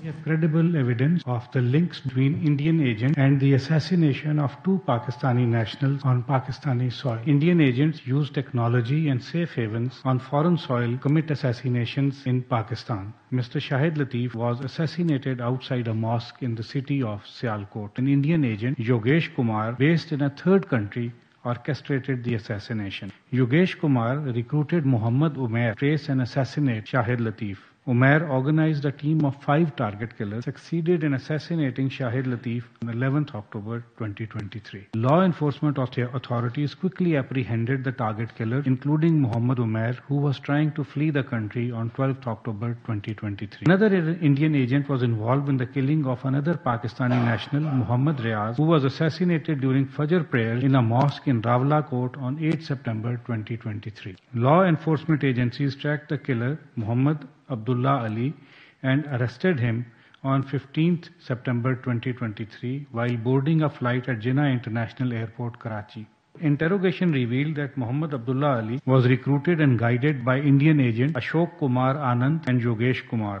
We have credible evidence of the links between Indian agents and the assassination of 2 Pakistani nationals on Pakistani soil. Indian agents use technology and safe havens on foreign soil to commit assassinations in Pakistan. Mr. Shahid Lateef was assassinated outside a mosque in the city of Sialkot. An Indian agent, Yogesh Kumar, based in a third country, orchestrated the assassination. Yogesh Kumar recruited Muhammad Umair to trace and assassinate Shahid Lateef. Umair organized a team of 5 target killers, succeeded in assassinating Shahid Lateef on 11th October 2023. Law enforcement authorities quickly apprehended the target killer, including Muhammad Umair, who was trying to flee the country on 12th October 2023. Another Indian agent was involved in the killing of another Pakistani national, Muhammad Riaz, who was assassinated during Fajr prayer in a mosque in Rawalakot on 8 September 2023. Law enforcement agencies tracked the killer, Muhammad Abdullah Ali, and arrested him on 15th September 2023 while boarding a flight at Jinnah International Airport, Karachi. Interrogation revealed that Muhammad Abdullah Ali was recruited and guided by Indian agent Ashok Kumar Anand and Yogesh Kumar.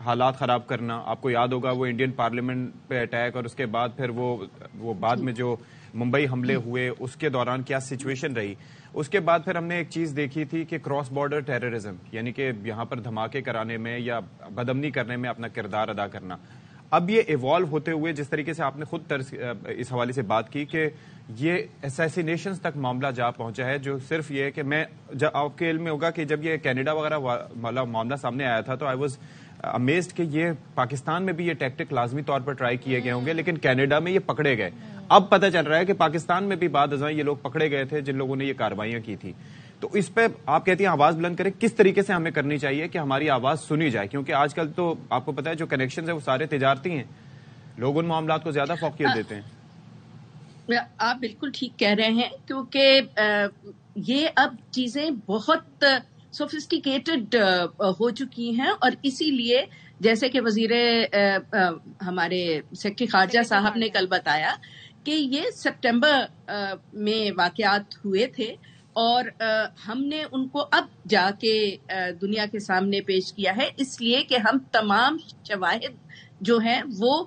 حالات خراب کرنا. آپ کو یاد ہوگا وہ Indian parliament پہ attack اور اس کے بعد پھر وہ بعد میں جو ممبئی حملے ہوئے اس کے دوران کیا سچویشن رہی. اس کے بعد پھر ہم نے ایک چیز دیکھی تھی کہ کراس بارڈر ٹیررزم, یعنی کہ یہاں پر دھماکے کرانے میں یا بدامنی کرنے میں اپنا کردار ادا کرنا. اب یہ ایوالو ہوتے ہوئے جس طریقے سے آپ نے خود اس حوالے سے بات کی کہ یہ اسیسینیشنز تک معاملہ جا پہنچا ہے, جو صرف یہ ہے کہ آپ کے علم میں ہوگا کہ جب یہ کینیڈا وغیرہ معاملہ سامنے آیا تھا تو آئی واز امیزڈ کہ یہ پاکستان میں بھی یہ ٹیکٹک لازمی طور پر ٹرائی کیے گئے ہوں گے, لیکن کینیڈا میں یہ پکڑے گئے. اب پتہ چل رہا ہے کہ پاکستان میں بھی بعد ازاں یہ لوگ پکڑے گئے تھے جن لوگوں نے یہ کارروائیاں کی تھی. تو اس پہ آپ کہتی ہیں آواز بلند کریں, کس طریقے سے ہمیں کرنی چاہیے کہ ہماری آواز سنی جائے, کیونکہ آج کل تو آپ کو پتا ہے جو کنیکشنز ہیں وہ سارے تجارتی ہیں, لوگ ان معاملات کو زیادہ فوقیت دیتے ہیں. آپ بالکل ٹھیک کہہ رہے ہیں, کیونکہ یہ اب چیزیں بہت سوفسٹیکیٹڈ ہو چکی ہیں, اور اسی لیے جیسے کہ وزیر ہمارے سیکرٹری خارجہ صاحب نے کل بتایا کہ یہ سپٹمبر میں واقعات ہوئے تھے, اور ہم نے ان کو اب جا کے دنیا کے سامنے پیش کیا ہے, اس لیے کہ ہم تمام شواہد جو ہیں وہ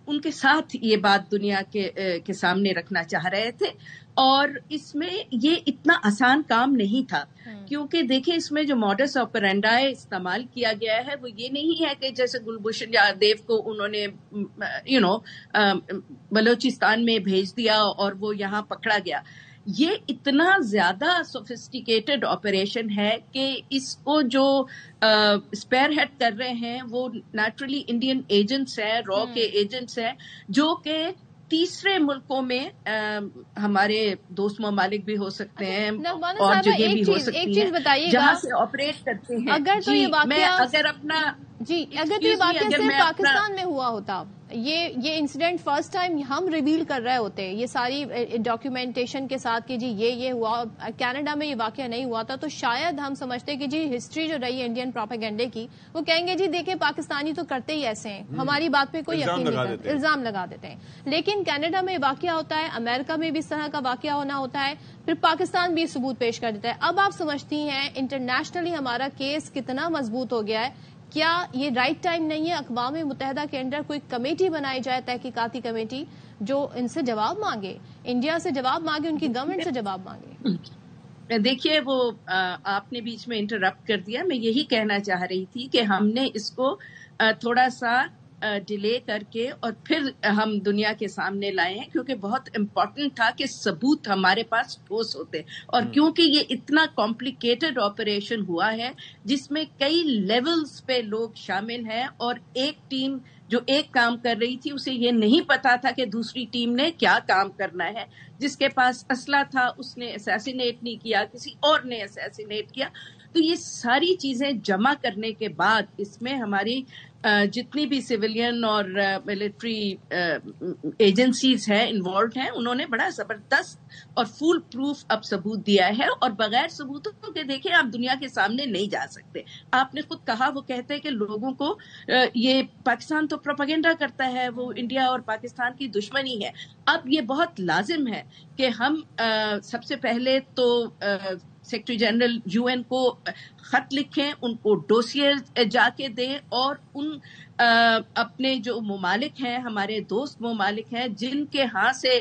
ان کے ساتھ یہ بات دنیا کے سامنے رکھنا چاہ رہے تھے. اور اس میں یہ اتنا آسان کام نہیں تھا, کیونکہ دیکھیں اس میں جو موڈس آپرینڈائی استعمال کیا گیا ہے وہ یہ نہیں ہے کہ جیسے گلبھوشن یادیو کو انہوں نے بلوچستان میں بھیج دیا اور وہ یہاں پکڑا گیا. یہ اتنا زیادہ سوفسٹیکیٹڈ آپریشن ہے کہ اس کو جو اسپیئر ہیڈ کر رہے ہیں وہ نیچرلی انڈین ایجنٹس ہیں, را کے ایجنٹس ہیں, جو کہ تیسرے ملکوں میں ہمارے دوست ممالک بھی ہو سکتے ہیں اور جگہ بھی ہو سکتی ہیں جہاں سے آپریٹ کرتے ہیں. اگر تو یہ واقعہ اگر اپنا اگر تو یہ واقعہ صرف پاکستان میں ہوا ہوتا, یہ انسیڈنٹ فرسٹ ٹائم ہم ریویل کر رہے ہوتے یہ ساری ڈاکیومنٹیشن کے ساتھ کہ جی یہ ہوا, کینیڈا میں یہ واقعہ نہیں ہوا تھا, تو شاید ہم سمجھتے کہ جی ہسٹری جو رہی ہے انڈین پروپیگنڈے کی, وہ کہیں گے جی دیکھیں پاکستانی تو کرتے ہی ایسے ہیں, ہماری بات پہ کوئی یقین نہیں کرتا, الزام لگا دیتے ہیں. لیکن کینیڈا میں واقعہ ہوتا ہے, امریکہ میں بھی اس طرح کا واقعہ ہونا ہوتا ہے, پھر پاکستان بھی ثبوت پیش کر دیتا ہے. اب آپ سمجھتی ہیں انٹرنیشنلی ہمارا کیس کتنا مضبوط ہو گیا ہے. کیا یہ رائٹ ٹائم نہیں ہے اقوام متحدہ کے اندر کوئی کمیٹی بنائی جائے, تحقیقاتی کمیٹی, جو ان سے جواب مانگے, انڈیا سے جواب مانگے, ان کی گورنمنٹ سے جواب مانگے؟ دیکھیے وہ آپ نے بیچ میں انٹرپٹ کر دیا. میں یہی کہنا چاہ رہی تھی کہ ہم نے اس کو تھوڑا سا ڈیلے کر کے اور پھر ہم دنیا کے سامنے لائے ہیں, کیونکہ بہت امپورٹنٹ تھا کہ ثبوت ہمارے پاس ٹھوس ہوتے, اور کیونکہ یہ اتنا کمپلیکیٹڈ آپریشن ہوا ہے جس میں کئی لیولز پہ لوگ شامل ہیں, اور ایک ٹیم جو ایک کام کر رہی تھی اسے یہ نہیں پتا تھا کہ دوسری ٹیم نے کیا کام کرنا ہے. جس کے پاس اسلحہ تھا اس نے اسیسینیٹ نہیں کیا, کسی اور نے اسیسینیٹ کیا. تو یہ ساری چیزیں جمع کرنے کے بعد اس میں ہماری جتنی بھی سویلین اور ملٹری ایجنسیز ہیں انوالوڈ ہیں, انہوں نے بڑا زبردست اور فول پروف اب ثبوت دیا ہے, اور بغیر ثبوتوں کے دیکھیں آپ دنیا کے سامنے نہیں جا سکتے. آپ نے خود کہا, وہ کہتے ہیں کہ لوگوں کو یہ پاکستان تو پروپیگنڈا کرتا ہے, وہ انڈیا اور پاکستان کی دشمنی ہے. اب یہ بہت لازم ہے کہ ہم سب سے پہلے تو سیکرٹری جنرل UN کو خط لکھیں, ان کو ڈوسیے جا کے دیں, اور ان اپنے جو ممالک ہیں, ہمارے دوست ممالک ہیں جن کے ہاں سے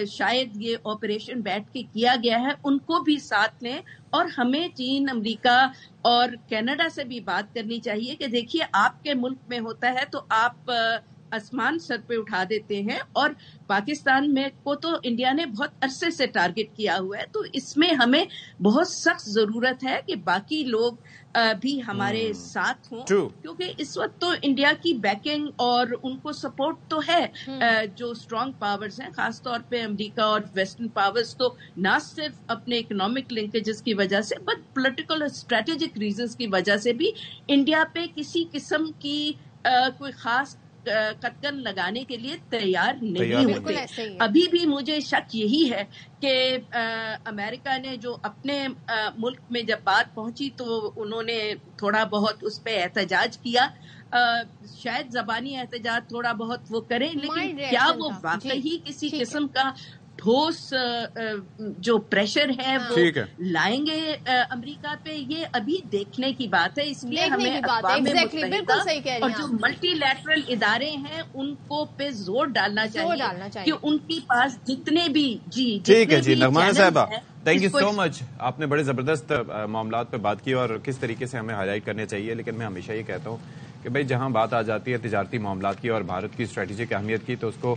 شاید یہ آپریشن بیٹھ کے کیا گیا ہے, ان کو بھی ساتھ لیں. اور ہمیں چین, امریکہ اور کینیڈا سے بھی بات کرنی چاہیے کہ دیکھیے آپ کے ملک میں ہوتا ہے تو آپ آسمان سر پہ اٹھا دیتے ہیں, اور پاکستان میں کو تو انڈیا نے بہت عرصے سے ٹارگٹ کیا ہوا ہے. تو اس میں ہمیں بہت سخت ضرورت ہے کہ باقی لوگ بھی ہمارے ساتھ ہوں, کیونکہ اس وقت تو انڈیا کی بیکنگ اور ان کو سپورٹ تو ہے. جو اسٹرانگ پاورز ہیں, خاص طور پہ امریکہ اور ویسٹرن پاورز, تو نہ صرف اپنے اکنامک لنکیجز کی وجہ سے بٹ پولیٹیکل اور اسٹریٹجک ریزنز کی وجہ سے بھی انڈیا پہ کسی قسم کی کوئی خاص قدغن لگانے کے لیے تیار نہیں ہوتے. ابھی بھی مجھے شک یہی ہے کہ امریکہ نے جو اپنے ملک میں جب بات پہنچی تو انہوں نے تھوڑا بہت اس پہ احتجاج کیا, شاید زبانی احتجاج تھوڑا بہت وہ کریں, لیکن کیا وہ واقعی کسی قسم کا ٹھوس جو پریشر ہے وہ لائیں گے امریکہ پہ، یہ ابھی دیکھنے کی بات ہے. اس لیے ہمیں اقوام متحدہ اور جو ملٹی لیٹرل ادارے ہیں ان کو پہ زور ڈالنا چاہیے کہ ان کے پاس جتنے بھی ٹھیک ہے جی. نغمہ صاحبہ تھینک یو سو مچ. آپ نے بڑے زبردست معاملات پہ بات کی اور کس طریقے سے ہمیں ہائی لائٹ کرنے چاہیے. لیکن میں ہمیشہ یہ کہتا ہوں کہ بھائی جہاں بات آ جاتی ہے تجارتی معاملات کی اور بھارت کی اسٹریٹجک اہمیت کی تو اس کو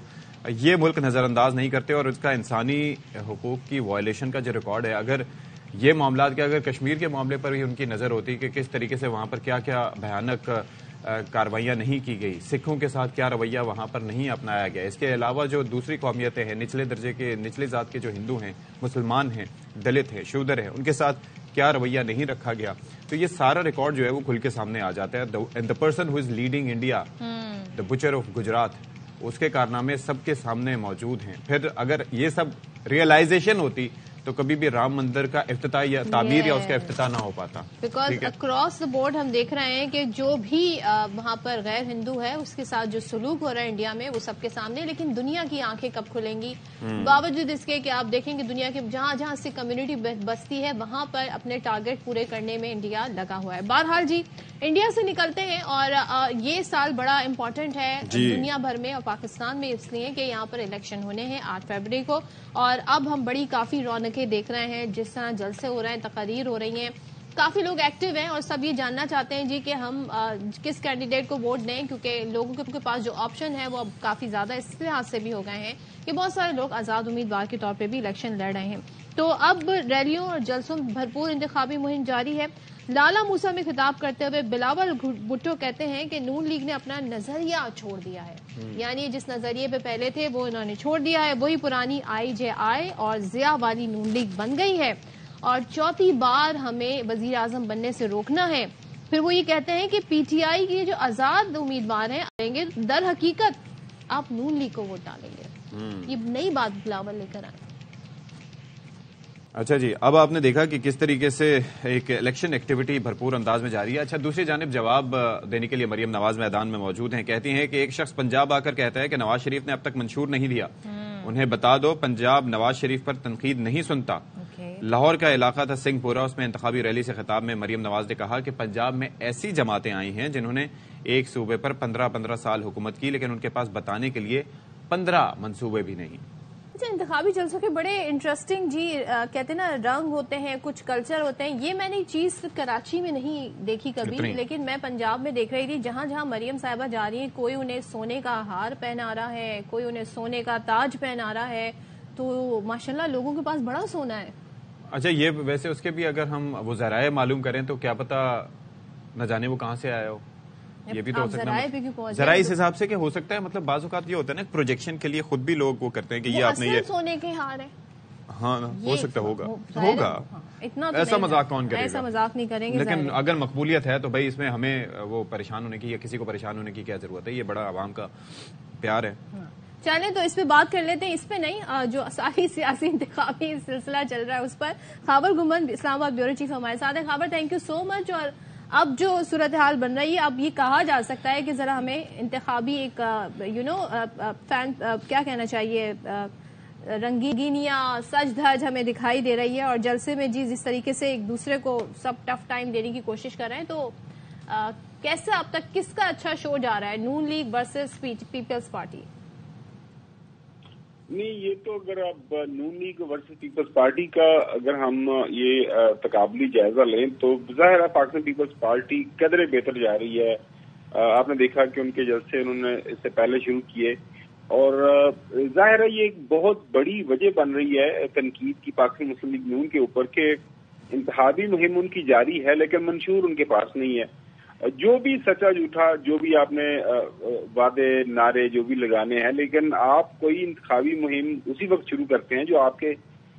یہ ملک نظر انداز نہیں کرتے. اور اس کا انسانی حقوق کی وائلیشن کا جو ریکارڈ ہے، اگر یہ معاملات کے اگر کشمیر کے معاملے پر بھی ان کی نظر ہوتی کہ کس طریقے سے وہاں پر کیا کیا بھیانک کاروائیاں نہیں کی گئی، سکھوں کے ساتھ کیا رویہ وہاں پر نہیں اپنایا گیا، اس کے علاوہ جو دوسری قومیتیں ہیں، نچلے درجے کے نچلے ذات کے جو ہندو ہیں، مسلمان ہیں، دلت ہیں، شودر ہیں، ان کے ساتھ کیا رویہ نہیں رکھا گیا، تو یہ سارا ریکارڈ جو ہے وہ کھل کے سامنے آ جاتا ہے. And the person who is leading India, the butcher of Gujarat, اس کے کارنامے سب کے سامنے موجود ہیں. پھر اگر یہ سب ریئلائزیشن ہوتی تو کبھی بھی رام مندر کا افتتاح یا تعمیر یا اس کا افتتاح نہ ہو پاتا. بیکاز اکراس دا بورڈ ہم دیکھ رہے ہیں کہ جو بھی وہاں پر غیر ہندو ہے اس کے ساتھ جو سلوک ہو رہا ہے انڈیا میں وہ سب کے سامنے. لیکن دنیا کی آنکھیں کب کھلیں گی؟ باوجود اس کے کہ آپ دیکھیں کہ دنیا کے جہاں جہاں سے کمیونٹی بستی ہے وہاں پر اپنے ٹارگٹ پورے کرنے میں انڈیا لگا ہوا ہے. بہرحال جی انڈیا سے نکلتے ہیں اور یہ سال بڑا امپورٹنٹ ہے دنیا بھر میں اور پاکستان میں اس لیے کہ یہاں پر الیکشن ہونے ہیں 8 فروری کو. اور اب ہم بڑی کافی رونقیں دیکھ رہے ہیں، جس طرح جلسے ہو رہے ہیں، تقاریر ہو رہی ہیں، کافی لوگ ایکٹیو ہیں اور سب یہ جاننا چاہتے ہیں جی کہ ہم کس کینڈیڈیٹ کو ووٹ دیں، کیونکہ لوگوں کے پاس جو آپشن ہے وہ اب کافی زیادہ اس لحاظ سے بھی ہو گئے ہیں کہ بہت سارے لوگ آزاد امیدوار کے طور پہ بھی الیکشن لڑ رہے ہیں. تو اب ریلیوں اور جلسوں میں بھرپور انتخابی مہم جاری ہے. لالا موسیٰ میں خطاب کرتے ہوئے بلاول بھٹو کہتے ہیں کہ نون لیگ نے اپنا نظریہ چھوڑ دیا ہے، یعنی جس نظریے پہ پہلے تھے وہ انہوں نے چھوڑ دیا ہے، وہی پرانی IJI اور ضیاء والی نون لیگ بن گئی ہے اور 4تھی بار ہمیں وزیر اعظم بننے سے روکنا ہے. پھر وہ یہ کہتے ہیں کہ PTI کے جو آزاد امیدوار ہیں آئیں گے، در حقیقت آپ نون لیگ کو ووٹ ڈالیں گے. یہ نئی بات بلاول لے کر آئے. اچھا جی، اب آپ نے دیکھا کہ کس طریقے سے ایک الیکشن ایکٹیویٹی بھرپور انداز میں جاری ہے. اچھا دوسری جانب جواب دینے کے لیے مریم نواز میدان میں موجود ہیں. کہتی ہیں کہ ایک شخص پنجاب آ کر کہتا ہے کہ نواز شریف نے اب تک منشور نہیں دیا، انہیں بتا دو پنجاب نواز شریف پر تنقید نہیں سنتا. لاہور کا علاقہ تھا سنگھ پورہ، اس میں انتخابی ریلی سے خطاب میں مریم نواز نے کہا کہ پنجاب میں ایسی جماعتیں آئی ہیں جنہوں نے ایک صوبے پر 15 سال حکومت کی، لیکن ان کے پاس بتانے کے لیے 15 منصوبے بھی نہیں. اچھا انتخابی جلسوں کے بڑے انٹرسٹنگ جی کہتے ہیں نا رنگ ہوتے ہیں، کچھ کلچر ہوتے ہیں. یہ میں نے چیز کراچی میں نہیں دیکھی کبھی، لیکن میں پنجاب میں دیکھ رہی تھی جہاں جہاں مریم صاحبہ جا رہی ہیں کوئی انہیں سونے کا ہار پہنا رہا ہے، کوئی انہیں سونے کا تاج پہنا رہا ہے، تو ماشاءاللہ لوگوں کے پاس بڑا سونا ہے. اچھا یہ ویسے اس کے بھی اگر ہم وہ ذرائع معلوم کریں تو کیا پتا نہ جانے وہ کہاں سے آیا ہو، یہ بھی تو ہو سکتا ہے. ذرائع اس حساب سے کہ ہو سکتا ہے مطلب بعض اوقات یہ ہوتا ہے نا پروجیکشن کے لیے خود بھی لوگ وہ کرتے ہیں کہ یہ آپ نے یہ سونے کے ہار ہے. ہاں ہو سکتا ہوگا اتنا ایسا مذاق کون کرے گا، ایسا مذاق نہیں کریں گے. لیکن اگر مقبولیت ہے تو بھائی اس میں ہمیں وہ پریشان ہونے کی یا کسی کو پریشان ہونے کی کیا ضرورت ہے، یہ بڑا عوام کا پیار ہے. چلیں تو اس پہ بات کر لیتے ہیں، اس پہ نہیں جو ساری سیاسی انتخابی سلسلہ چل رہا ہے اس پر. خاور گمن اسلام آباد بیورو چیف ہمارے ساتھ ہے. خاور تھینک یو سو مچ. اور اب جو صورتحال بن رہی ہے اب یہ کہا جا سکتا ہے کہ ذرا ہمیں انتخابی ایک کیا کہنا چاہیے رنگینیاں سج دھج ہمیں دکھائی دے رہی ہے اور جلسے میں جس طریقے سے ایک دوسرے کو سب ٹف ٹائم دینے کی کوشش کر رہے ہیں. تو کیسے اب تک کس کا اچھا شو جا رہا ہے، نون لیگ ورسز پیپلز پارٹی؟ نہیں یہ تو اگر اب نون لیگ ورسز پیپلز پارٹی کا اگر ہم یہ تقابلی جائزہ لیں تو ظاہر ہے پاکستان پیپلز پارٹی قدرے بہتر جا رہی ہے. آپ نے دیکھا کہ ان کے جلسے انہوں نے اس سے پہلے شروع کیے اور ظاہر ہے یہ ایک بہت بڑی وجہ بن رہی ہے تنقید کی پاکستان مسلم لیگ نون کے اوپر کہ انتخابی مہم ان کی جاری ہے لیکن منشور ان کے پاس نہیں ہے. جو بھی سچا جھوٹا جو بھی آپ نے وعدے نعرے جو بھی لگانے ہیں، لیکن آپ کوئی انتخابی مہم اسی وقت شروع کرتے ہیں جو آپ کے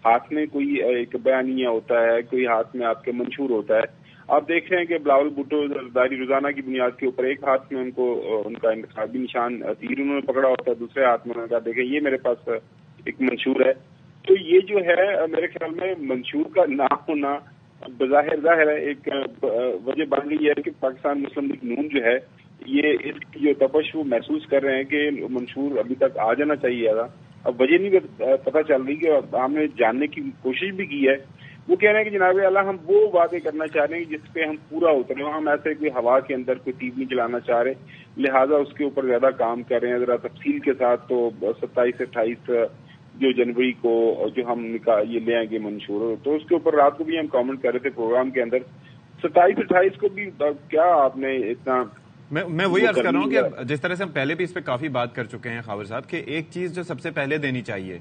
ہاتھ میں کوئی ایک بیانیہ ہوتا ہے، کوئی ہاتھ میں آپ کے منشور ہوتا ہے. آپ دیکھ رہے ہیں کہ بلاول بھٹو زرداری روزانہ کی بنیاد کے اوپر ایک ہاتھ میں ان کا انتخابی نشان تیر انہوں نے پکڑا ہوتا ہے، دوسرے ہاتھ میں انہوں نے کہا دیکھیں یہ میرے پاس ایک منشور ہے. تو یہ جو ہے میرے خیال میں منشور کا نہ ہونا ظاہر ہے ایک وجہ بن رہی ہے کہ پاکستان مسلم لیگ نون جو ہے یہ اس کی جو تپش وہ محسوس کر رہے ہیں کہ منشور ابھی تک آ جانا چاہیے تھا. اب وجہ نہیں پتہ چل رہی کہ ہم نے جاننے کی کوشش بھی کی ہے. وہ کہہ رہے ہیں کہ جناب اعلیٰ ہم وہ وعدے کرنا چاہ رہے ہیں جس پہ ہم پورا اترے. ہم ایسے کوئی ہوا کے اندر کوئی تیر نہیں چلانا چاہ رہے, لہٰذا اس کے اوپر زیادہ کام کر رہے ہیں ذرا تفصیل کے ساتھ. تو 27-28 جو جنوری کو جو ہم یہ لے آئیں گے منشور, تو اس کے اوپر رات کو بھی ہم کامنٹ کر رہے تھے پروگرام کے اندر. 27-28 کو بھی کیا آپ نے اتنا, میں وہی عرض کر رہا ہوں کہ جس طرح سے ہم پہلے بھی اس پہ کافی بات کر چکے ہیں خاور صاحب, کہ ایک چیز جو سب سے پہلے دینی چاہیے,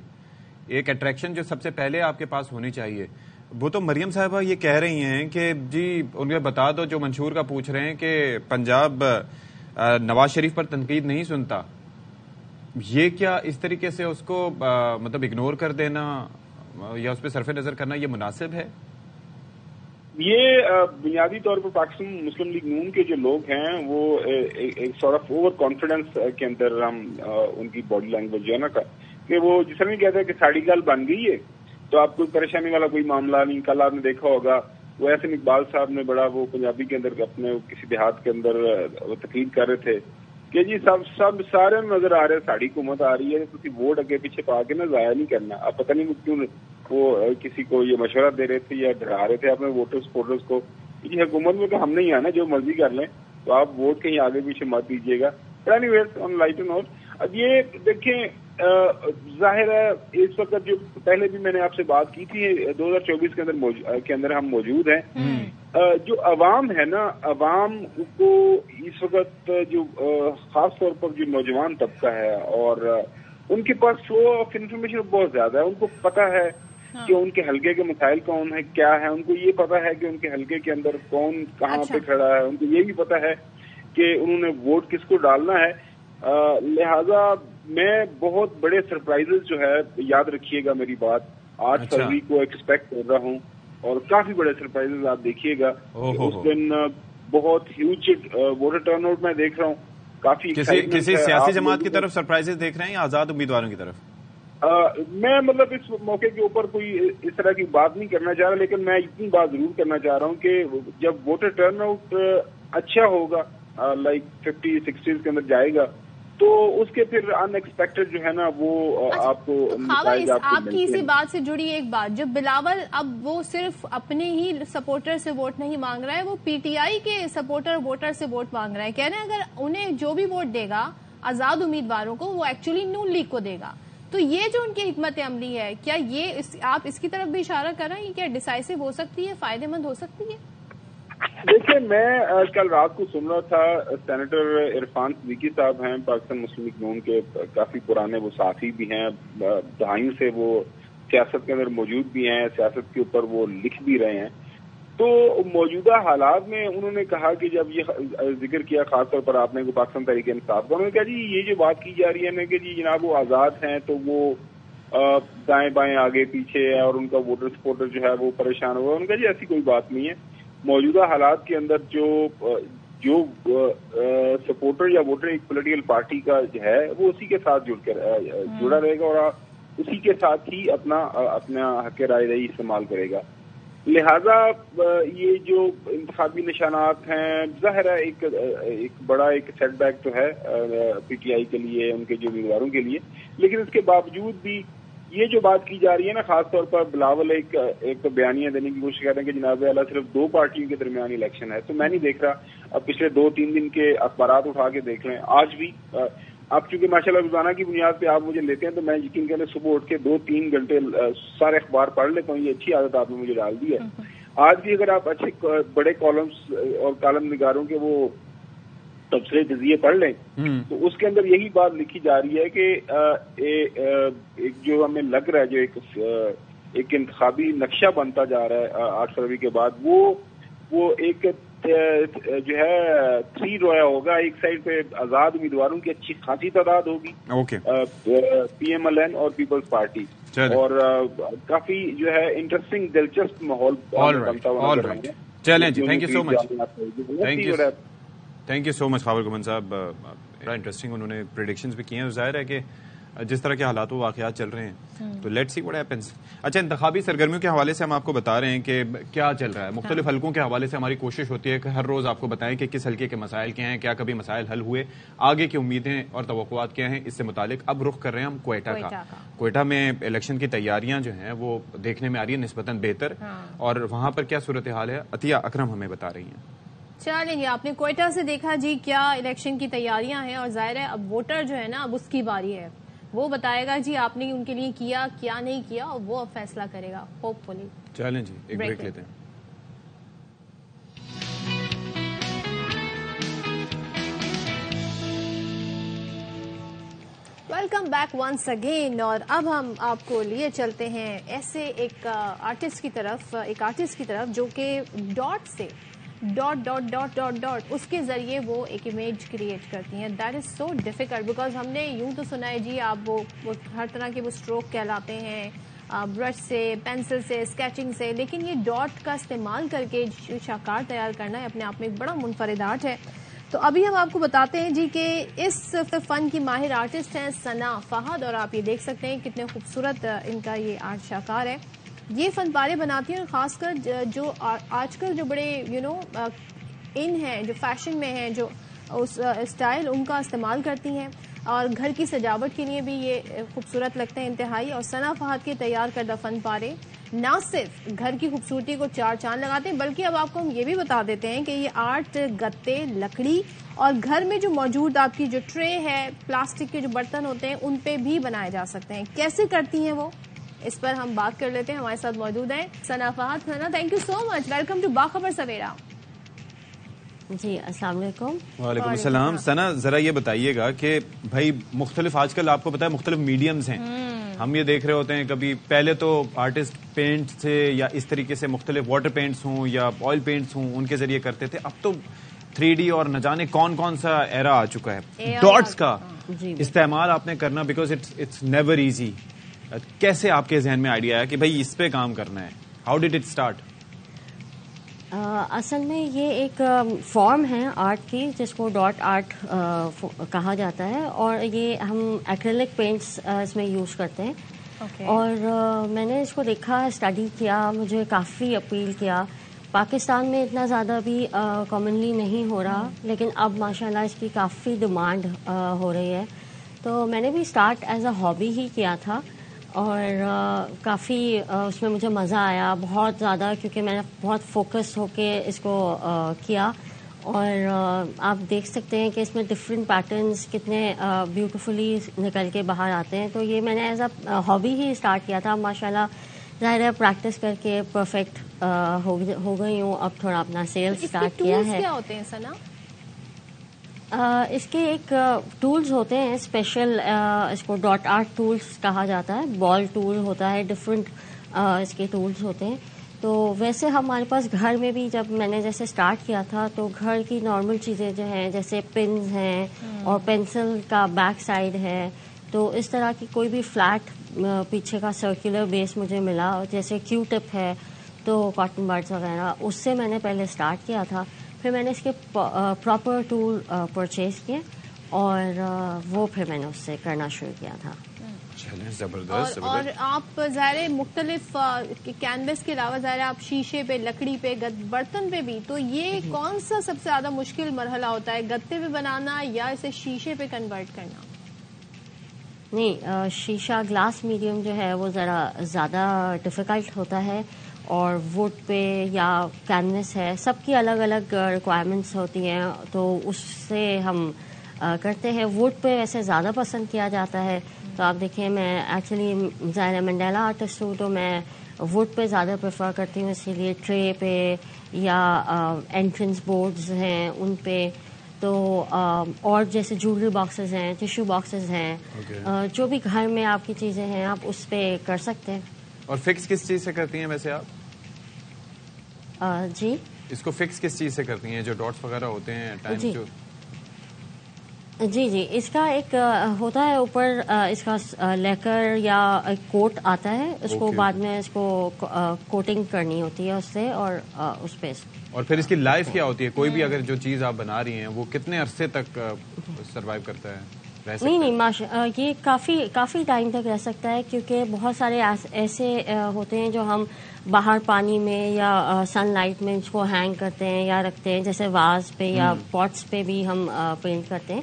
ایک اٹریکشن جو سب سے پہلے آپ کے پاس ہونی چاہیے, وہ تو مریم صاحبہ یہ کہہ رہی ہیں کہ جی ان کو بتا دو جو منشور کا پوچھ رہے ہیں کہ پنجاب نواز شریف پر تنقید نہیں سنتا. یہ کیا اس طریقے سے اس کو مطلب اگنور کر دینا یا اس پہ صرف نظر کرنا یہ مناسب ہے؟ یہ بنیادی طور پر پاکستان مسلم لیگ نون کے جو لوگ ہیں وہ ایک سارٹ آف اوور کانفیڈنس کے اندر ہم ان کی باڈی لینگویج جو ہے نا کہ وہ جس طرح نہیں کہتے کہ ساڑی گال بن گئی ہے تو آپ کوئی پریشانی والا کوئی معاملہ نہیں. کل آپ نے دیکھا ہوگا وہ احسن اقبال صاحب نے بڑا وہ پنجابی کے اندر اپنے کسی دیہات کے اندر وہ تقریر کر رہے تھے کہ جی سب سارے نظر آ رہے ساڑی حکومت آ رہی ہے, تو ووٹ اگے پیچھے پا کے نا ضائع نہیں کرنا. اب پتہ نہیں کیوں وہ کسی کو یہ مشورہ دے رہے تھے یا ڈرا رہے تھے اپنے ووٹرز کو, جی حکومت میں تو ہم نہیں آنا, جو مرضی کر لیں, تو آپ ووٹ کہیں آگے پیچھے مت دیجیے گا. اینی ویز آن لائٹر نوٹ, اب یہ دیکھیں ظاہر ہے اس وقت جو پہلے بھی میں نے آپ سے بات کی تھی 2024 کے اندر ہم موجود ہیں. جو عوام ہے نا, عوام کو اس وقت جو خاص طور پر جو نوجوان طبقہ ہے اور ان کے پاس فلو آف انفارمیشن بہت زیادہ ہے. ان کو پتا ہے کہ ان کے حلقے کے مسائل کون ہے, کیا ہے, ان کو یہ پتا ہے کہ ان کے حلقے کے اندر کون کہاں پہ کھڑا ہے, ان کو یہ بھی پتا ہے کہ انہوں نے ووٹ کس کو ڈالنا ہے. لہذا میں بہت بڑے سرپرائزز جو ہے, یاد رکھیے گا میری بات, 8 فروری کو ایکسپیکٹ کر رہا ہوں اور کافی بڑے سرپرائزز آپ دیکھیے گا. اس دن بہت ہیوج ووٹر ٹرن آؤٹ میں دیکھ رہا ہوں. کافی کسی سیاسی جماعت کی طرف سرپرائزز دیکھ رہے ہیں یا آزاد امیدواروں کی طرف؟ میں مطلب اس موقع کے اوپر کوئی اس طرح کی بات نہیں کرنا چاہ رہا, لیکن میں اتنی بات ضرور کرنا چاہ رہا ہوں کہ جب ووٹر ٹرن آؤٹ اچھا ہوگا, لائک 50-60 کے اندر جائے گا, تو اس کے پھر ان ایکسپیکٹڈ جو ہے نا وہ آپ کو آپ کی اسی بات سے جڑی ایک بات, جو بلاول اب وہ صرف اپنے ہی سپورٹر سے ووٹ نہیں مانگ رہا ہے, وہ پی ٹی آئی کے سپورٹر ووٹر سے ووٹ مانگ رہا ہے. کہہ رہے ہیں اگر انہیں جو بھی ووٹ دے گا آزاد امیدواروں کو, وہ ایکچولی نون لیگ کو دے گا. تو یہ جو ان کی حکمت عملی ہے, کیا یہ آپ اس کی طرف بھی اشارہ کر رہے ہیں, کیا ڈیسائسو ہو سکتی ہے, فائدے مند ہو سکتی ہے؟ دیکھیں میں کل رات کو سن رہا تھا, سینیٹر عرفان صدیقی صاحب ہیں پاکستان مسلم لیگ نون کے, کافی پرانے وہ ساتھی بھی ہیں, دہائیوں سے وہ سیاست کے اندر موجود بھی ہیں, سیاست کے اوپر وہ لکھ بھی رہے ہیں. تو موجودہ حالات میں انہوں نے کہا کہ جب یہ ذکر کیا خاص طور پر آپ نے پاکستان تحریک انصاف کا, انہوں نے کہا جی یہ جو بات کی جا رہی ہے نا کہ جی جناب وہ آزاد ہیں تو وہ دائیں بائیں آگے پیچھے ہے اور ان کا ووٹر سپورٹر جو ہے وہ پریشان ہوا. انہوں نے کہا جی ایسی کوئی بات نہیں ہے, موجودہ حالات کے اندر جو سپورٹر یا ووٹر ایک پولیٹیکل پارٹی کا ہے وہ اسی کے ساتھ جڑا رہے گا اور اسی کے ساتھ ہی اپنا حق رائے دہی استعمال کرے گا. لہذا یہ جو انتخابی نشانات ہیں, ظاہر ہے ایک بڑا ایک سیٹ بیک تو ہے پی ٹی آئی کے لیے, ان کے جو امیدواروں کے لیے, لیکن اس کے باوجود بھی یہ جو بات کی جا رہی ہے نا, خاص طور پر بلاول ایک بیانیہ دینے کی کوشش کر رہے ہیں کہ جناب اعلیٰ صرف 2 پارٹیوں کے درمیان الیکشن ہے. تو میں نہیں دیکھ رہا, اب پچھلے 2-3 دن کے اخبارات اٹھا کے دیکھ لیں, آج بھی آپ چونکہ ماشاءاللہ روزانہ کی بنیاد پہ آپ مجھے لیتے ہیں تو میں یقین کریں صبح اٹھ کے 2-3 گھنٹے سارے اخبار پڑھ لیتا ہوں. یہ اچھی عادت آپ نے مجھے ڈال دی ہے. آج بھی اگر آپ اچھے بڑے کالمز اور کالم نگاروں کے وہ تبصرے جزیے پڑھ لیں تو اس کے اندر یہی بات لکھی جا رہی ہے کہ جو ہمیں لگ رہا ہے جو ایک انتخابی نقشہ بنتا جا رہا ہے 8 فروری کے بعد, وہ ایک جو ہے 3 رویا ہوگا. ایک سائڈ پہ آزاد امیدواروں کی اچھی خاصی تعداد ہوگی, پی ایم ایل این اور پیپلز پارٹی, اور کافی جو ہے انٹرسٹنگ دلچسپ ماحول بنتا ہوا نظر آئے گا. چلیں جی, thank you so much. Thank you so much Khawar Gumman صاحب, بڑا انٹرسٹنگ انہوں نے پریڈکشنز بھی کی ہیں. ظاہر ہے کہ جس طرح کے حالات و واقعات چل رہے ہیں تو لیٹس سی واٹ ہیپنس. اچھا, انتخابی سرگرمیوں کے حوالے سے ہم آپ کو بتا رہے ہیں کہ کیا چل رہا ہے. مختلف حلقوں کے حوالے سے ہماری کوشش ہوتی ہے کہ ہر روز آپ کو بتائیں کہ کس حلقے کے مسائل کیا ہیں, کیا کبھی مسائل حل ہوئے, آگے کی امیدیں اور توقعات کیا ہیں اس سے متعلق. اب رخ کر رہے ہیں ہم کوئٹہ کا. کوئٹہ میں الیکشن کی تیاریاں جو ہیں وہ دیکھنے میں آ رہی ہیں نسبتاً بہتر, اور وہاں پر کیا صورتحال ہے عطیہ اکرم ہمیں بتا رہی ہیں. چلیں جی, آپ نے کوئٹہ سے دیکھا جی کیا الیکشن کی تیاریاں ہیں, اور ظاہر ہے اب ووٹر جو ہے نا اب اس کی باری ہے, وہ بتائے گا جی آپ نے ان کے لیے کیا کیا نہیں کیا, اور وہ اب فیصلہ کرے گا ہوپ فلی. چلیں جی ایک بریک لیتے ہیں. Welcome back once again. اور اب ہم آپ کو لیے چلتے ہیں ایسے ایک آرٹسٹ کی طرف جو کہ ڈاٹ سے ڈاٹ اس کے ذریعے وہ ایک امیج کریٹ کرتی ہیں. That is so difficult because ہم نے یوں تو سنا ہے جی آپ وہ ہر طرح کے وہ اسٹروک کہلاتے ہیں, برش سے, پینسل سے, اسکیچنگ سے, لیکن یہ ڈاٹ کا استعمال کر کے شاہکار تیار کرنا ہے اپنے آپ میں ایک بڑا منفرد آرٹ ہے. تو ابھی ہم آپ کو بتاتے ہیں جی کہ اس فن کی ماہر آرٹسٹ ہیں ثنا فہد, اور آپ یہ دیکھ سکتے ہیں کتنے خوبصورت ان کا یہ آرٹ شاہکار ہے. یہ فن پارے بناتی ہیں, اور خاص کر جو آج کل جو بڑے ان ہیں, جو فیشن میں ہیں, جو اس اسٹائل ان کا استعمال کرتی ہیں, اور گھر کی سجاوٹ کے لیے بھی یہ خوبصورت لگتے ہیں انتہائی. اور ثنا فہد کے تیار کردہ فن پارے نہ صرف گھر کی خوبصورتی کو چار چاند لگاتے ہیں, بلکہ اب آپ کو ہم یہ بھی بتا دیتے ہیں کہ یہ آرٹ گتے, لکڑی اور گھر میں جو موجود آپ کی جو ٹرے ہے, پلاسٹک کے جو برتن ہوتے ہیں, ان پہ بھی بنائے جا سکتے ہیں. کیسے کرتی ہیں وہ, اس پر ہم بات کر لیتے ہیں. ہمارے ساتھ موجود ہیں Sana Fahad. Sana, thank you so much, welcome to Bakhabar Savera. جی السلام علیکم. وعلیکم السلام. ثنا ذرا یہ بتائیے گا کہ بھائی مختلف آج کل آپ کو پتا ہے مختلف میڈیمز ہیں, ہم یہ دیکھ رہے ہوتے ہیں کبھی پہلے تو آرٹسٹ پینٹ سے یا اس طریقے سے مختلف واٹر پینٹس ہوں یا آئل پینٹس ہوں ان کے ذریعے کرتے تھے, اب تو 3D اور نہ جانے کون کون سا ایرا آ چکا ہے. ڈاٹس کا استعمال آپ نے کرنا بیکاز اٹس نیور ایزی. کیسے آپ کے ذہن میں آئیڈیا ہے کہ بھائی اس پہ کام کرنا ہے, ہاؤ ڈڈ اٹ اسٹارٹ؟ اصل میں یہ ایک فارم ہے آرٹ کی جس کو ڈاٹ آرٹ کہا جاتا ہے, اور یہ ہم ایکریلک پینٹس اس میں یوز کرتے ہیں. اور میں نے اس کو دیکھا, اسٹڈی کیا, مجھے کافی اپیل کیا. پاکستان میں اتنا زیادہ بھی کامنلی نہیں ہو رہا, لیکن اب ماشاءاللہ اس کی کافی ڈیمانڈ ہو رہی ہے. تو میں نے بھی اسٹارٹ ایز اے ہابی ہی کیا تھا, اور کافی اس میں مجھے مزہ آیا بہت زیادہ, کیونکہ میں نے بہت فوکس ہو کے اس کو کیا. اور آپ دیکھ سکتے ہیں کہ اس میں ڈفرینٹ پیٹرنس کتنے بیوٹیفلی نکل کے باہر آتے ہیں. تو یہ میں نے as a hobby he start کیا تھا. ماشاءاللہ ظاہر ہے پریکٹس کر کے پرفیکٹ ہو گئی ہوں. اب تھوڑا اپنا سیلز اسٹارٹ کیا ہے. کیا ہوتے ہیں ثنا؟ اس کے ایک ٹولز ہوتے ہیں اسپیشل, اس کو ڈاٹ آرٹ ٹولز کہا جاتا ہے. بال ٹول ہوتا ہے, ڈفرینٹ اس کے ٹولز ہوتے ہیں. تو ویسے ہمارے پاس گھر میں بھی جب میں نے جیسے اسٹارٹ کیا تھا تو گھر کی نارمل چیزیں جو ہیں جیسے پنز ہیں اور پینسل کا بیک سائڈ ہے, تو اس طرح کی کوئی بھی فلیٹ پیچھے کا سرکولر بیس مجھے ملا, جیسے کیو ٹپ ہے تو کاٹن برڈز وغیرہ, اس سے میں نے پہلے اسٹارٹ کیا تھا. پھر میں نے اس کے پراپر ٹول پرچیز کیے, اور وہ پھر میں نے اس سے کرنا شروع کیا تھا. زبردست. اور آپ ظاہر مختلف کینوس کے علاوہ ظاہر آپ شیشے پہ, لکڑی پہ, برتن پہ بھی, تو یہ کون سا سب سے زیادہ مشکل مرحلہ ہوتا ہے, گتے پہ بنانا یا اسے شیشے پہ کنورٹ کرنا؟ نہیں, شیشہ گلاس میڈیم جو ہے وہ ذرا زیادہ ڈیفیکلٹ ہوتا ہے, اور ووڈ پہ یا کینوس ہے, سب کی الگ الگ ریکوائرمنٹس ہوتی ہیں, تو اس سے ہم کرتے ہیں. ووڈ پہ ویسے زیادہ پسند کیا جاتا ہے. تو آپ دیکھیں میں ایکچولی ظاہر منڈیلا آرٹسٹ ہوں, تو میں ووڈ پہ زیادہ پریفر کرتی ہوں, اسی لیے ٹرے پہ یا انٹرنس بورڈز ہیں ان پہ. تو اور جیسے جویلری باکسز ہیں, ٹیشو باکسز ہیں, جو بھی گھر میں آپ کی چیزیں ہیں آپ اس پہ کر سکتے ہیں. اور فکس کس چیز سے کرتی ہیں ویسے آپ؟ جی اس کو فکس کس چیز سے کرتی ہیں جو ڈاٹس وغیرہ ہوتے ہیں ٹائم جو؟ جی اس کا ایک ہوتا ہے اوپر, اس کا لیکر یا ایک کوٹ آتا ہے, اس کو بعد میں اس کو کوٹنگ کرنی ہوتی ہے اس سے, اور اس پہ. اور پھر اس کی لائف کیا ہوتی ہے؟ کوئی بھی اگر جو چیز آپ بنا رہی ہیں وہ کتنے عرصے تک سروائیو کرتا ہے؟ نہیں ماشاء یہ کافی ٹائم تک رہ سکتا ہے، کیونکہ بہت سارے ایسے ہوتے ہیں جو ہم باہر پانی میں یا سن لائٹ میں اس کو ہینگ کرتے ہیں یا رکھتے ہیں، جیسے واز پہ یا پاٹس پہ بھی ہم پینٹ کرتے ہیں.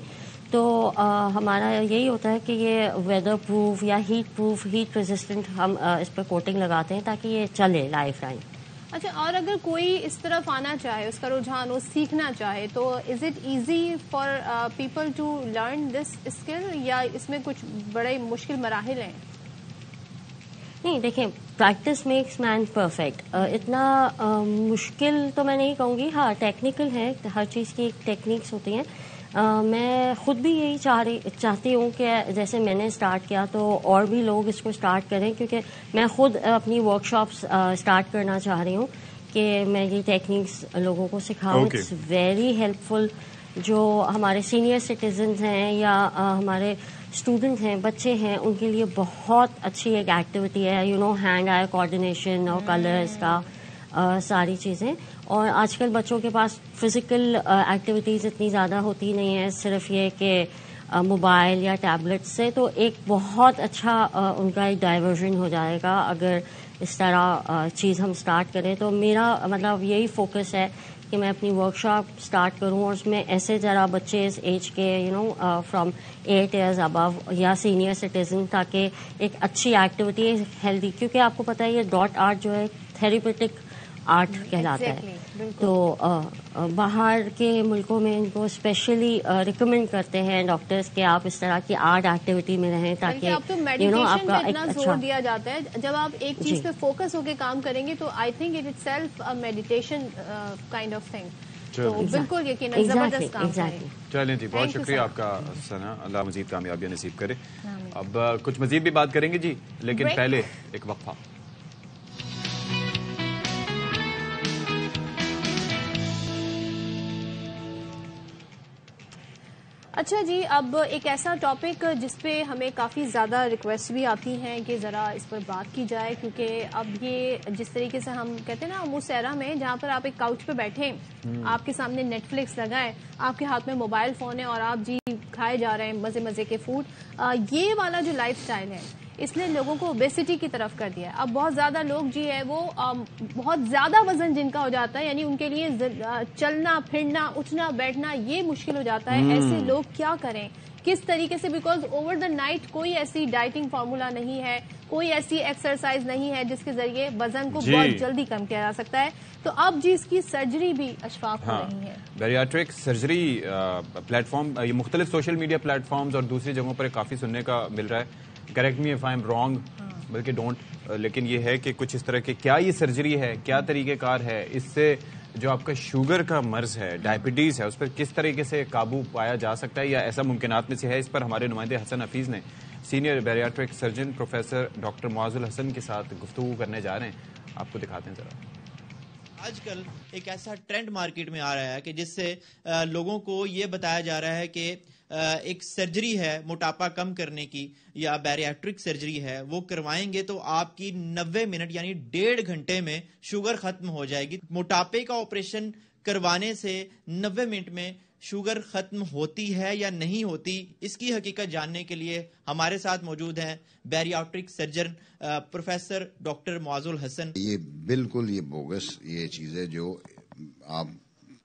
تو ہمارا یہی ہوتا ہے کہ یہ ویدر پروف یا ہیٹ پروف، ہیٹ ریزسٹنٹ ہم اس پہ کوٹنگ لگاتے ہیں تاکہ یہ چلے لائف ٹائم. اچھا، اور اگر کوئی اس طرف آنا چاہے، اس کا رجحان ہو، سیکھنا چاہے، تو is it easy for people to learn this skill, یا اس میں کچھ بڑے مشکل مراحل ہیں؟ نہیں دیکھیں، پریکٹس میکس مین پرفیکٹ. اتنا مشکل تو میں نہیں کہوں گی، ہاں ٹیکنیکل ہے، ہر چیز کی ٹیکنیکس ہوتی ہیں. میں خود بھی یہی چاہتی ہوں کہ جیسے میں نے اسٹارٹ کیا تو اور بھی لوگ اس کو اسٹارٹ کریں، کیونکہ میں خود اپنی ورک شاپس اسٹارٹ کرنا چاہ رہی ہوں کہ میں یہ ٹیکنیکس لوگوں کو سکھاؤں. اٹس ویری ہیلپ فل. جو ہمارے سینئر سٹیزنز ہیں یا ہمارے اسٹوڈنٹ ہیں، بچے ہیں، ان کے لیے بہت اچھی ایک ایکٹیویٹی ہے. ہینڈ آئی کوآرڈینیشن اور کلرز کا ساری چیزیں. اور آج کل بچوں کے پاس فزیکل ایکٹیویٹیز اتنی زیادہ ہوتی نہیں ہیں، صرف یہ کہ موبائل یا ٹیبلٹ سے. تو ایک بہت اچھا ان کا ایک ڈائیورژن ہو جائے گا اگر اس طرح چیز ہم اسٹارٹ کریں. تو میرا مطلب یہی فوکس ہے کہ میں اپنی ورک شاپ اسٹارٹ کروں اور اس میں ایسے ذرا بچے اس ایج کے فرام 8 ایئرز ابو یا سینئر سٹیزن، تاکہ ایک اچھی ایکٹیویٹی ہیلدی، کیونکہ آپ کو پتہ ہے یہ ڈاٹ آرٹ جو ہے تھیراپیوٹک آرٹ کہلاتا ہے. تو باہر کے ملکوں میں ان کو اسپیشلی ریکمینڈ کرتے ہیں ڈاکٹرز کہ آپ اس طرح کی آرٹ ایکٹیویٹی میں رہیں تاکہ آپ کو میڈیٹیشن پہ اتنا زور دیا جاتا ہے. جب آپ ایک چیز پہ فوکس ہو کے کام کریں گے تو I think it is self meditation kind of thing. تو بالکل یقیناً زبردست کام ہے. چلیں جی، بہت شکریہ آپ کا ثنا، اللہ مزید کامیابیاں نصیب کرے. اب کچھ مزید بھی بات کریں گے جی، لیکن پہلے ایک وقفہ. اچھا جی، اب ایک ایسا ٹاپک جس پہ ہمیں کافی زیادہ ریکویسٹ بھی آتی ہیں کہ ذرا اس پر بات کی جائے، کیونکہ اب یہ جس طریقے سے ہم کہتے ہیں نا مسیرا میں، جہاں پر آپ ایک کاؤچ پہ بیٹھیں، آپ کے سامنے نیٹ فلکس لگائے، آپ کے ہاتھ میں موبائل فون ہے اور آپ جی کھائے جا رہے ہیں مزے مزے کے فوڈ، یہ والا جو لائف سٹائل ہے اس نے لوگوں کو اوبیسٹی کی طرف کر دیا ہے. اب بہت زیادہ لوگ جی ہے وہ بہت زیادہ وزن جن کا ہو جاتا ہے، یعنی ان کے لیے چلنا پھرنا اٹھنا بیٹھنا یہ مشکل ہو جاتا ہے. ایسے لوگ کیا کریں، کس طریقے سے، بیکاز اوور دا نائٹ کوئی ایسی ڈائٹنگ فارمولا نہیں ہے، کوئی ایسی ایکسرسائز نہیں ہے جس کے ذریعے وزن کو بہت جلدی کم کیا جا سکتا ہے. تو اب جی اس کی سرجری بھی اشفاق ہو رہی ہے. بیریاٹرک سرجری پلیٹ فارم، یہ مختلف سوشل میڈیا پلیٹ فارمز اور دوسری جگہوں پر کافی سننے کا مل رہا ہے. Correct me if I M wrong, بلکہ ڈونٹ، لیکن یہ ہے کہ کچھ اس طرح کے کیا یہ سرجری ہے، کیا طریقہ کار ہے، اس سے جو آپ کا شوگر کا مرض ہے، ڈائبٹیز ہے، اس پر کس طریقے سے قابو پایا جا سکتا ہے یا ایسا ممکنات میں سے ہے. اس پر ہمارے نمائندے حسن حفیظ نے سینئر بیریاٹرک سرجن پروفیسر ڈاکٹر معاذ الحسن کے ساتھ گفتگو کرنے جا رہے ہیں. آپ کو دکھاتے ہیں ذرا. آج کل ایک ایسا ٹرینڈ مارکیٹ میں آ رہا ہے کہ جس سے لوگوں کو یہ بتایا جا رہا ہے کہ ایک سرجری ہے موٹاپا کم کرنے کی یا بیریاٹرک سرجری ہے، وہ کروائیں گے تو آپ کی 90 منٹ یعنی 1.5 گھنٹے میں شوگر ختم ہو جائے گی. موٹاپے کا آپریشن کروانے سے 90 منٹ میں شوگر ختم ہوتی ہے یا نہیں ہوتی، اس کی حقیقت جاننے کے لیے ہمارے ساتھ موجود ہیں بیریاٹرک سرجن پروفیسر ڈاکٹر معاذ الحسن. یہ بالکل یہ بوگس یہ چیزیں جو آپ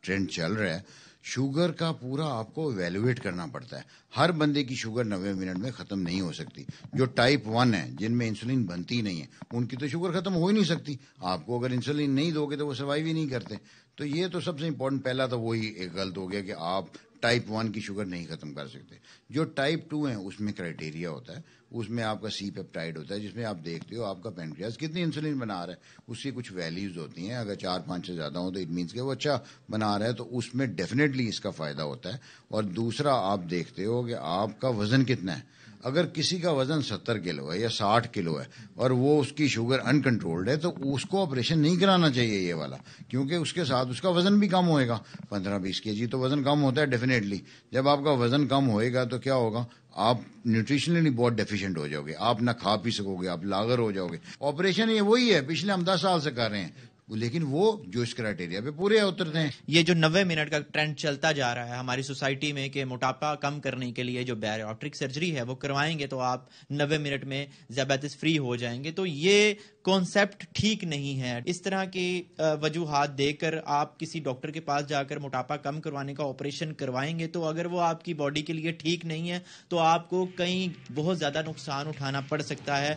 ٹرینڈ چل رہا ہے، شوگر کا پورا آپ کو ایویلویٹ کرنا پڑتا ہے. ہر بندے کی شوگر 90 منٹ میں ختم نہیں ہو سکتی. جو ٹائپ 1 ہے، جن میں انسولین بنتی نہیں ہے، ان کی تو شوگر ختم ہو ہی نہیں سکتی. آپ کو اگر انسولین نہیں دو گے تو وہ سروائیو ہی نہیں کرتے. تو یہ تو سب سے امپورٹنٹ پہلا تو وہی ایک غلط ہو گیا کہ آپ ٹائپ 1 کی شوگر نہیں ختم کر سکتے. جو ٹائپ 2 ہیں اس میں کرائٹیریا ہوتا ہے، اس میں آپ کا سی پیپٹائڈ ہوتا ہے، جس میں آپ دیکھتے ہو آپ کا پینکریاس کتنی انسولین بنا رہا ہے. اس کی کچھ ویلیوز ہوتی ہیں، اگر 4-5 سے زیادہ ہوں تو اٹ مینس کہ وہ اچھا بنا رہا ہے، تو اس میں ڈیفینیٹلی اس کا فائدہ ہوتا ہے. اور دوسرا آپ دیکھتے ہو کہ آپ کا وزن کتنا ہے. اگر کسی کا وزن 70 کلو ہے یا 60 کلو ہے اور وہ اس کی شوگر ان کنٹرولڈ ہے تو اس کو آپریشن نہیں کرانا چاہیے یہ والا، کیونکہ اس کے ساتھ اس کا وزن بھی کم ہوئے گا. 15-20 kg تو وزن کم ہوتا ہے ڈیفینیٹلی. جب آپ کا وزن کم ہوئے گا تو کیا ہوگا، آپ نیوٹریشنلی بہت ڈیفیشینٹ ہو جاؤ گے، آپ نہ کھا پی سکو گے، آپ لاغر ہو جاؤ گے. آپریشن یہ وہی ہے، پچھلے ہم 10 سال سے کر رہے ہیں. لیکن وہ جو اس کرائٹیریا پہ پورے اترتے ہیں. یہ جو 90 منٹ کا ٹرینڈ چلتا جا رہا ہے ہماری سوسائٹی میں کہ موٹاپا کم کرنے کے لیے جو بیریاٹرک سرجری ہے وہ کروائیں گے تو آپ 90 منٹ میں ذیابیطس فری ہو جائیں گے, تو یہ کانسیپٹ ٹھیک نہیں ہے. اس طرح کی وجوہات دے کر آپ کسی ڈاکٹر کے پاس جا کر موٹاپا کم کروانے کا آپریشن کروائیں گے تو اگر وہ آپ کی باڈی کے لیے ٹھیک نہیں ہے تو آپ کو کہیں بہت زیادہ نقصان اٹھانا پڑ سکتا ہے.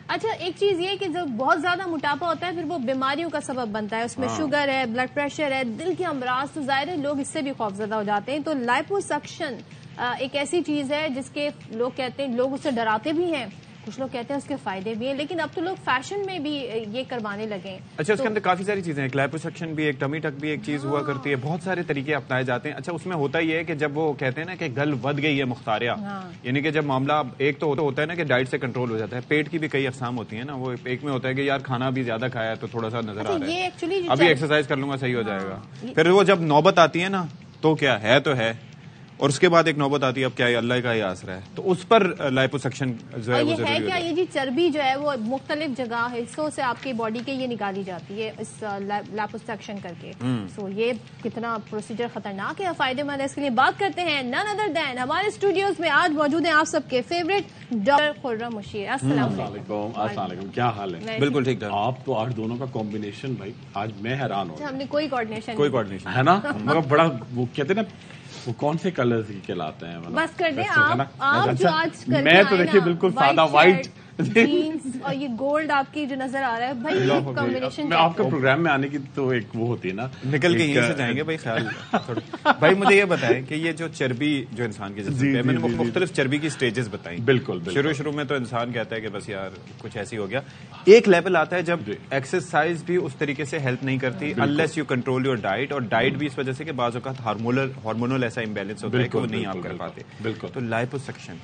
اچھا, ایک چیز یہ کہ جب بہت زیادہ موٹاپا ہوتا ہے پھر وہ بیماریوں کا سبب بنتا ہے, اس میں شوگر ہے, بلڈ پریشر ہے, دل کے امراض, تو ظاہر ہے لوگ اس سے بھی خوفزدہ ہو جاتے ہیں. تو لائپوسکشن ایک ایسی چیز ہے جس کے لوگ کہتے ہیں, لوگ اس سے ڈراتے بھی ہیں, کچھ لوگ کہتے ہیں اس کے فائدے بھی ہیں, لیکن اب تو لوگ فیشن میں بھی یہ کروانے لگے. اچھا, اس کے اندر کافی ساری چیزیں ہیں, لائپوسکشن بھی ایک, ٹمی ٹک بھی ایک چیز ہوا کرتی ہے, بہت سارے طریقے اپنائے جاتے ہیں. اچھا, اس میں ہوتا یہ ہے کہ جب وہ کہتے ہیں نا کہ گل ود گئی ہے مختاریہ, یعنی کہ جب معاملہ ایک تو ہوتا ہے نا کہ ڈائٹ سے کنٹرول ہو جاتا ہے, پیٹ کی بھی کئی اقسام ہوتی ہیں نا, وہ ایک میں ہوتا ہے کہ یار کھانا بھی زیادہ کھایا ہے تو تھوڑا سا نظر آ رہا ہے, ابھی ایکسرسائز کر لوں گا صحیح ہو جائے گا. پھر وہ جب نوبت آتی ہے نا تو کیا ہے تو ہے, اور اس کے بعد ایک نوبت آتی ہے اب کیا ہے, اللہ کا ہی آسرا ہے, تو اس پر لائپوسکشن جو ہے وہ ضروری ہے. کیا یہ جی چربی جو ہے وہ مختلف جگہ حصوں سے آپ کی باڈی کے یہ نکالی جاتی ہے اس لائپوسکشن کر کے, سو یہ کتنا پروسیجر خطرناک ہے, فائدے مند ہے, اس کے لیے بات کرتے ہیں نن ادر دین ہمارے اسٹوڈیوز میں آج موجود ہیں آپ سب کے فیوریٹ ڈاکٹر خرم مشیر. السلام علیکم. السلام علیکم, کیا حال ہے؟ بالکل ٹھیک ٹھاک. آپ تو آج دونوں کا کمبینیشن بھائی, آج میں حیران ہوں. ہم نے کوئی کوآرڈینیشن ہے نا, مگر بڑا وہ کہتے ہیں نا وہ کون سے کلرز کہلاتے ہیں, بس کر دیں آپ جو آج میں تو دیکھیے بالکل سادہ وائٹ جینز اور یہ گولڈ آپ کی جو نظر آ رہا ہے بھائی, یہ کمبینیشن میں آپ کا پروگرام میں آنے کی تو ایک وہ ہوتی ہے نا, نکل کے یہیں سے جائیں گے بھائی. خیال بھائی مجھے یہ بتائیں کہ یہ جو چربی جو انسان کی جسم ہے, میں نے مختلف چربی کی سٹیجز بتائیں. بالکل شروع میں تو انسان کہتا ہے کہ بس یار کچھ ایسی ہو گیا, ایک لیول آتا ہے جب ایکسرسائز بھی اس طریقے سے ہیلپ نہیں کرتی unless you control your diet, اور ڈائٹ بھی اس وجہ سے کہ بعض اوقات ہارمونل ایسا امبیلنس ہوتا ہے کہ وہ نہیں آپ کر پاتے. بالکل. تو لائپوسکشن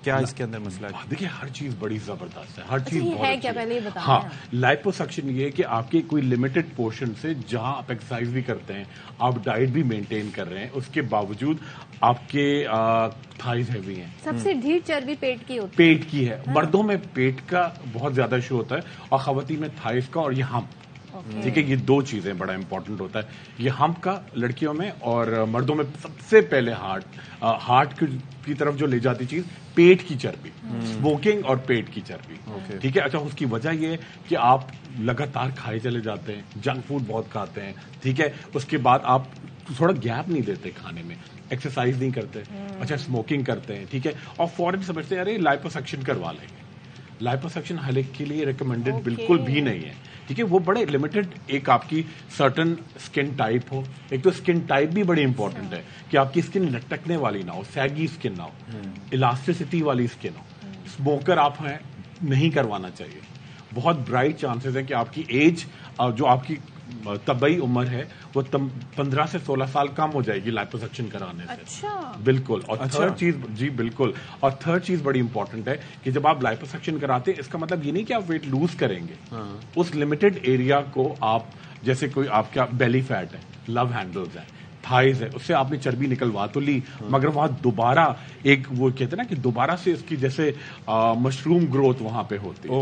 کیا اس کے اندر مسئلہ ہے؟ دیکھیے ہر چیز بڑی زبردست ہے, ہر چیز ہے کیا پہلے یہ بتائیں. ہاں, لائپوسکشن یہ کہ آپ کے کوئی لمیٹڈ پورشن سے جہاں آپ ایکسرسائز بھی کرتے ہیں, آپ ڈائٹ بھی مینٹین کر رہے ہیں, اس کے باوجود آپ کے تھائز ہیوی ہیں. سب سے ڈھیر چربی پیٹ کی ہوتی ہے. پیٹ کی ہے. مردوں میں پیٹ کا بہت زیادہ ایشو ہوتا ہے, اور خواتین میں تھائز کا اور یہ ہمپ. ٹھیک ہے, یہ دو چیزیں بڑا امپورٹنٹ ہوتا ہے. یہ ہمپ کا لڑکیوں میں اور مردوں میں سب سے پہلے ہارٹ کی طرف جو لے جاتی چیز پیٹ کی چربی, اسموکنگ اور پیٹ کی چربی. ٹھیک ہے. اچھا, اس کی وجہ یہ ہے کہ آپ لگاتار کھائے چلے جاتے ہیں, جنک فوڈ بہت کھاتے ہیں. ٹھیک ہے. اس کے بعد آپ تھوڑا گیپ نہیں دیتے کھانے میں, ایکسرسائز نہیں کرتے. اچھا, اسموکنگ کرتے ہیں. ٹھیک ہے. اور فوراً سمجھتے ہیں ارے لائپوسکشن کروا لیں گے. لائپوسکشن ہر کے لیے ریکمینڈڈ بالکل بھی نہیں ہے. ٹھیک ہے. وہ بڑے لمیٹڈ, ایک آپ کی سرٹن اسکن ٹائپ ہو. ایک تو اسکن ٹائپ بھی بڑی امپورٹنٹ ہے کہ آپ کی اسکن لٹکنے والی نہ ہو, سیگی اسکن نہ ہو, الاسٹیسٹی والی اسکن ہو. اسموکر آپ ہیں, نہیں کروانا چاہیے. بہت برائٹ چانسز ہیں کہ آپ کی ایج جو آپ کی طبعی عمر ہے وہ 15 سے 16 سال کم ہو جائے گی لائپوسکشن کرانے سے. اچھا. بالکل. اور تھرڈ چیز, جی بالکل, اور تھرڈ چیز بڑی امپورٹنٹ ہے کہ جب آپ لائپوسکشن کراتے ہیں اس کا مطلب یہ نہیں کہ آپ ویٹ لوز کریں گے. اس لمیٹڈ ایریا کو آپ, جیسے کوئی آپ کا بیلی فیٹ ہے, لو ہینڈلز ہے, تھائز ہے, اس سے آپ نے چربی نکلوا تو لی, مگر وہاں دوبارہ ایک وہ کہتے ہیں نا کہ دوبارہ سے اس کی جیسے مشروم گروتھ وہاں پہ ہوتی ہے,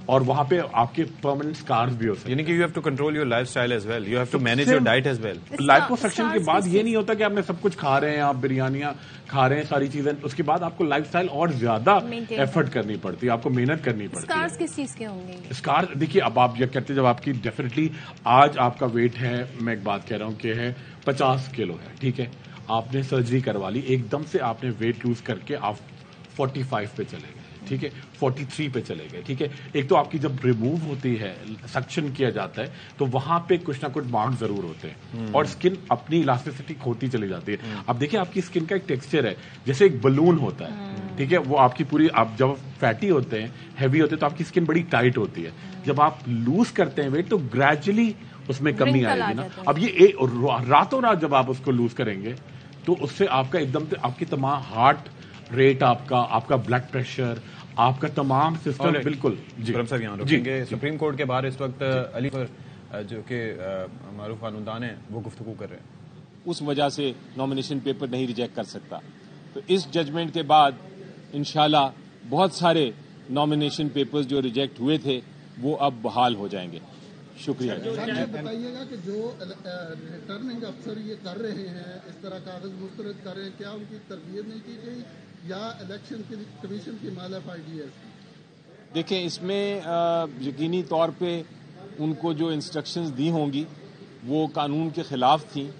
اور وہاں پہ آپ کے پرماننٹ سکارز بھی ہو سکتے ہیں. یعنی کہ you have to control your lifestyle as well, you have to manage your diet as well. Liposuction کے بعد یہ نہیں ہوتا کہ آپ نے سب کچھ کھا رہے ہیں, آپ بریانیاں کھا رہے ہیں, ساری چیزیں, اس کے بعد آپ کو لائف اسٹائل اور زیادہ ایفرٹ کرنی پڑتی ہے, آپ کو محنت کرنی پڑتی ہے. اسکارز کس چیز کے ہوں گے؟ اسکار دیکھیے, اب آپ یہ کہتے ہیں جب آپ کی ڈیفینیٹلی آج آپ کا ویٹ ہے, میں ایک بات کہہ رہا ہوں کہ ہے 50 کلو ہے. ٹھیک ہے. آپ نے سرجری کروا لی, ایک دم سے آپ نے ویٹ لوز کر کے آپ 45 پہ چلے گئے. ٹھیک ہے. 43 پہ چلے گئے. ٹھیک ہے. ایک تو آپ کی جب ریموو ہوتی ہے, سکشن کیا جاتا ہے, تو وہاں پہ کچھ نہ کچھ مارک ضرور ہوتے ہیں, اور اسکن اپنی الاسٹیسٹی کھوتی چلی جاتی ہے. اب دیکھیں آپ کی اسکن کا ایک ٹیکسچر ہے جیسے ایک بلون ہوتا ہے. ٹھیک ہے. وہ آپ کی پوری, آپ جب فیٹی ہوتے ہیں, ہیوی ہوتے ہیں, تو آپ کی اسکن بڑی ٹائٹ ہوتی ہے. جب آپ لوز کرتے ہیں ویٹ تو گریجولی اس میں کمی آئے گی نا. اب یہ راتوں رات جب آپ اس کو لوز کریں گے تو اس سے آپ کا ایک دم آپ کی تمام ہارٹ ریٹ, آپ کا بلڈ پریشر, آپ کا تمام سسٹم بالکل. جی صاحب, یہاں رکیں گے. سپریم کورٹ کے باہر اس وقت علی جو کہ معروف قانون ہیں وہ گفتگو کر رہے ہیں. اس وجہ سے نامینیشن پیپر نہیں ریجیکٹ کر سکتا. تو اس ججمنٹ کے بعد انشاءاللہ بہت سارے نامینیشن پیپرز جو ریجیکٹ ہوئے تھے وہ اب بحال ہو جائیں گے. شکریہ. بتائیے گا کہ جو ریٹرننگ افسر یہ کر رہے ہیں, اس طرح کاغذ مسترد کر رہے ہیں, کیا ان کی تربیت نہیں کی گئی یا الیکشن کمیشن کی مالافائڈی ہے؟ دیکھیں, اس میں یقینی طور پہ ان کو جو انسٹرکشنز دی ہوں گی وہ قانون کے خلاف تھیں,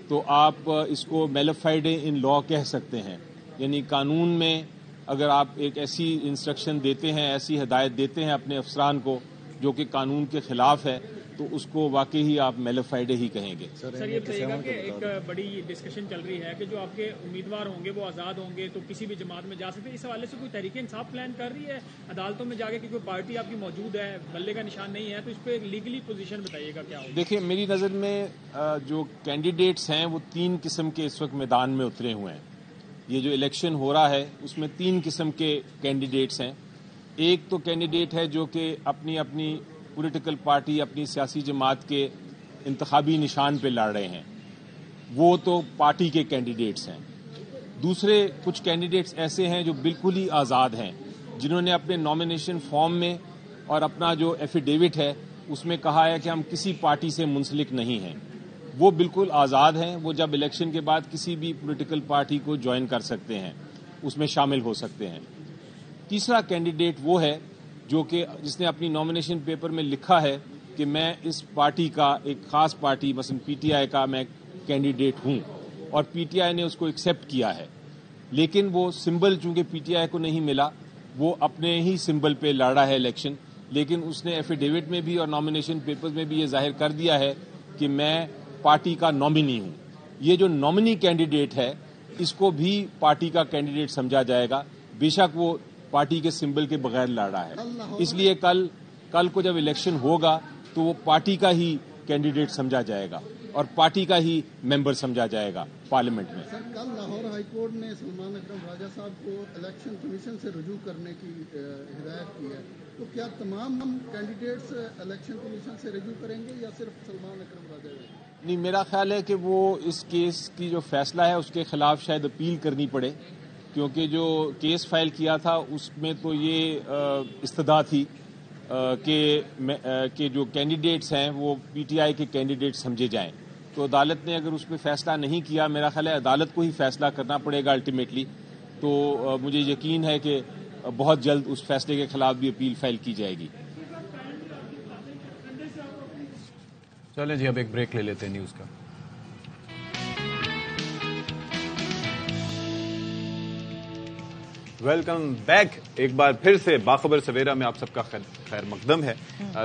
تو آپ اس کو میلافائڈ ان لا کہہ سکتے ہیں. یعنی قانون میں اگر آپ ایک ایسی انسٹرکشن دیتے ہیں, ایسی ہدایت دیتے ہیں اپنے افسران کو جو کہ قانون کے خلاف ہے, تو اس کو واقعی آپ میلافائڈ ہی کہیں گے. سر یہ بتائیے گا کہ ایک بڑی ڈسکشن چل رہی ہے کہ جو آپ کے امیدوار ہوں گے وہ آزاد ہوں گے تو کسی بھی جماعت میں جا سکتے ہیں. اس حوالے سے کوئی تحریک انصاف پلان کر رہی ہے عدالتوں میں جا کے کہ کوئی پارٹی آپ کی موجود ہے, بلے کا نشان نہیں ہے, تو اس پہ لیگلی پوزیشن بتائیے گا کیا ہوگا؟ دیکھیں, میری نظر میں جو کینڈیڈیٹس ہیں وہ 3 قسم کے اس وقت میدان میں اترے ہوئے ہیں. یہ جو الیکشن ہو رہا ہے اس میں 3 قسم کے کینڈیڈیٹس ہیں. ایک تو کینڈیڈیٹ ہے جو کہ اپنی پولیٹیکل پارٹی, اپنی سیاسی جماعت کے انتخابی نشان پہ لڑ رہے ہیں, وہ تو پارٹی کے کینڈیڈیٹس ہیں. دوسرے کچھ کینڈیڈیٹس ایسے ہیں جو بالکل ہی آزاد ہیں, جنہوں نے اپنے نامینیشن فارم میں اور اپنا جو ایفیڈیوٹ ہے اس میں کہا ہے کہ ہم کسی پارٹی سے منسلک نہیں ہیں. وہ بالکل آزاد ہیں, وہ جب الیکشن کے بعد کسی بھی پولیٹیکل پارٹی کو جوائن کر سکتے ہیں, اس میں شامل ہو سکتے ہیں. تیسرا کینڈیڈیٹ وہ ہے جو کہ جس نے اپنی نامینیشن پیپر میں لکھا ہے کہ میں اس پارٹی کا, ایک خاص پارٹی مثلا پی ٹی آئی کا میں کینڈیڈیٹ ہوں, اور پی ٹی آئی نے اس کو ایکسیپٹ کیا ہے, لیکن وہ سمبل چونکہ پی ٹی آئی کو نہیں ملا, وہ اپنے ہی سمبل پہ لڑ رہا ہے الیکشن, لیکن اس نے ایفیڈیوٹ میں بھی اور نامینیشن پیپر میں بھی یہ ظاہر کر دیا ہے کہ میں پارٹی کا نامنی ہوں. یہ جو نامنی کینڈیڈیٹ ہے اس کو بھی پارٹی کا کینڈیڈیٹ سمجھا جائے گا, بے شک وہ پارٹی کے سمبل کے بغیر لڑ رہا ہے. اس لیے کل کو جب الیکشن ہوگا تو وہ پارٹی کا ہی کینڈیڈیٹ سمجھا جائے گا اور پارٹی کا ہی ممبر سمجھا جائے گا پارلیمنٹ میں. سر, کل لاہور ہائی کورٹ نے سلمان اکرم راجہ صاحب کو الیکشن کمیشن سے رجوع کرنے کی ہدایت کی ہے, تو کیا تمام کینڈیڈیٹس الیکشن کمیشن سے رجوع کریں گے یا صرف سلمان اکرم راجہ؟ نہیں, میرا خیال ہے کہ وہ اس کیس کی جو فیصلہ ہے اس کے خلاف شاید اپیل کرنی پڑے, کیونکہ جو کیس فائل کیا تھا اس میں تو یہ استدعا تھی کہ جو کینڈیڈیٹس ہیں وہ پی ٹی آئی کے کینڈیڈیٹ سمجھے جائیں. تو عدالت نے اگر اس پہ فیصلہ نہیں کیا, میرا خیال ہے عدالت کو ہی فیصلہ کرنا پڑے گا الٹیمیٹلی, تو مجھے یقین ہے کہ بہت جلد اس فیصلے کے خلاف بھی اپیل فائل کی جائے گی. چلیں جی, اب ایک بریک لے لیتے ہیں نیوز کا. ویلکم بیک ایک بار پھر سے باخبر سویرا میں آپ سب کا خیر مقدم ہے.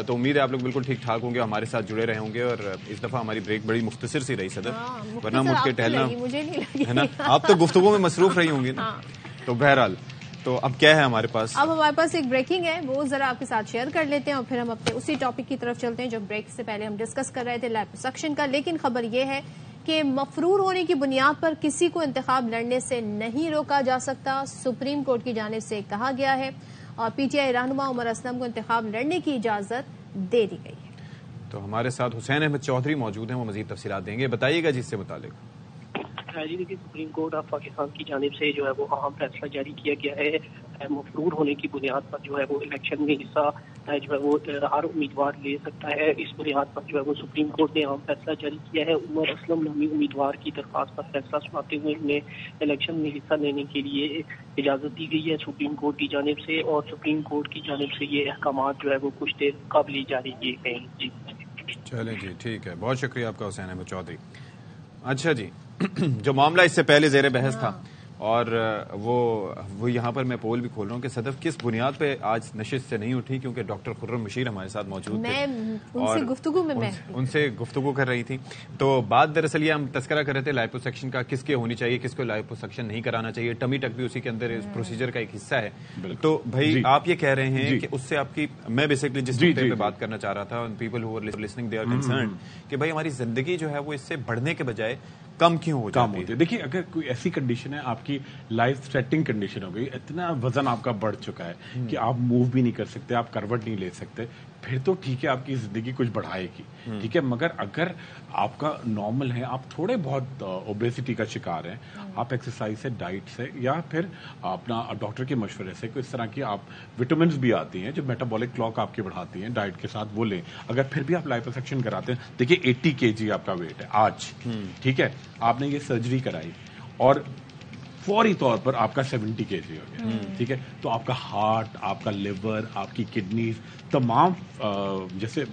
تو امید ہے آپ لوگ بالکل ٹھیک ٹھاک ہوں گے, ہمارے ساتھ جڑے رہے ہوں گے. اور اس دفعہ ہماری بریک بڑی مختصر سی رہی صدر, ورنہ مجھ کے ٹہلنا ہے نا, آپ تو گفتگو میں مصروف رہی ہوں گی نا. تو بہرحال تو اب کیا ہے ہمارے پاس؟ اب ہمارے پاس ایک بریکنگ ہے, وہ ذرا آپ کے ساتھ شیئر کر لیتے ہیں اور پھر ہم اپنے اسی ٹاپک کی طرف چلتے ہیں جو بریک سے پہلے ہم ڈسکس کر رہے تھے, لائپوسکشن کا. لیکن خبر یہ ہے کہ مفرور ہونے کی بنیاد پر کسی کو انتخاب لڑنے سے نہیں روکا جا سکتا, سپریم کورٹ کی جانب سے کہا گیا ہے, اور پی ٹی آئی رہنما عمر اسلم کو انتخاب لڑنے کی اجازت دے دی گئی ہے. تو ہمارے ساتھ حسین احمد چودھری موجود ہیں, وہ مزید تفصیلات دیں گے. بتائیے گا جس سے متعلق. جی دیکھیے, سپریم کورٹ آف پاکستان کی جانب سے جو ہے وہ اہم فیصلہ جاری کیا گیا ہے. مفرور ہونے کی بنیاد پر جو ہے وہ الیکشن میں حصہ جو ہے وہ ہر امیدوار لے سکتا ہے. اس بنیاد پر جو ہے وہ سپریم کورٹ نے اہم فیصلہ جاری کیا ہے. عمر اسلم نامی امیدوار کی درخواست پر فیصلہ سناتے ہوئے انہیں الیکشن میں حصہ لینے کے لیے اجازت دی گئی ہے سپریم کورٹ کی جانب سے, اور سپریم کورٹ کی جانب سے یہ احکامات جو ہے وہ کچھ دیر قبل جاری کیے گئے ہیں. جی چلیں جی, ٹھیک ہے, بہت شکریہ آپ کا حسین احمد چودھری. اچھا جی, جو معاملہ اس سے پہلے زیر بحث تھا, اور وہ یہاں پر میں پول بھی کھول رہا ہوں کہ صدف کس بنیاد پہ آج نشست سے نہیں اٹھی, کیونکہ ڈاکٹر خرم بشیر ہمارے ساتھ موجود تھے, ان سے گفتگو کر رہی تھی. تو بات دراصل یہ ہم تذکرہ کر رہے تھے لائپوسکشن کا, کس کے ہونی چاہیے, کس کو لائپوسکشن نہیں کرانا چاہیے. ٹمی ٹک بھی اسی کے اندر اس پروسیجر کا ایک حصہ ہے. تو بھائی آپ یہ کہہ رہے ہیں کہ اس سے آپ کی, میں بیسکلی جس نقطے پہ بات کرنا چاہ رہا تھا, people who listening they are concerned, کہ بھائی ہماری زندگی جو ہے وہ اس سے بڑھنے کے بجائے کم کیوں ہو جاتی ہے. دیکھیے, اگر کوئی ایسی کنڈیشن ہے, آپ کی لائف تھریٹنگ کنڈیشن ہو گئی, اتنا وزن آپ کا بڑھ چکا ہے کہ آپ موو بھی نہیں کر سکتے, آپ کروٹ نہیں لے سکتے, پھر تو ٹھیک ہے آپ کی زندگی کچھ بڑھائے گی, ٹھیک ہے, مگر اگر آپ کا نارمل ہے, آپ تھوڑے بہت اوبیسٹی کا شکار ہیں, آپ ایکسرسائز سے, ڈائٹ سے, یا پھر اپنا ڈاکٹر کے مشورے سے کوئی اس طرح کی آپ وٹامنس بھی آتی ہیں جو میٹابولک کلاک آپ کی بڑھاتی ہیں, ڈائٹ کے ساتھ وہ لیں. اگر پھر بھی آپ لائپوسیکشن کراتے ہیں, دیکھیے 80 kg آپ کا ویٹ ہے آج, ٹھیک ہے, آپ نے یہ سرجری کرائی اور فوری طور پر آپ کا 70 kg ہو گیا, ٹھیک ہے, تو آپ کا ہارٹ, آپ کا لیور, آپ کی کڈنیز, تمام جیسے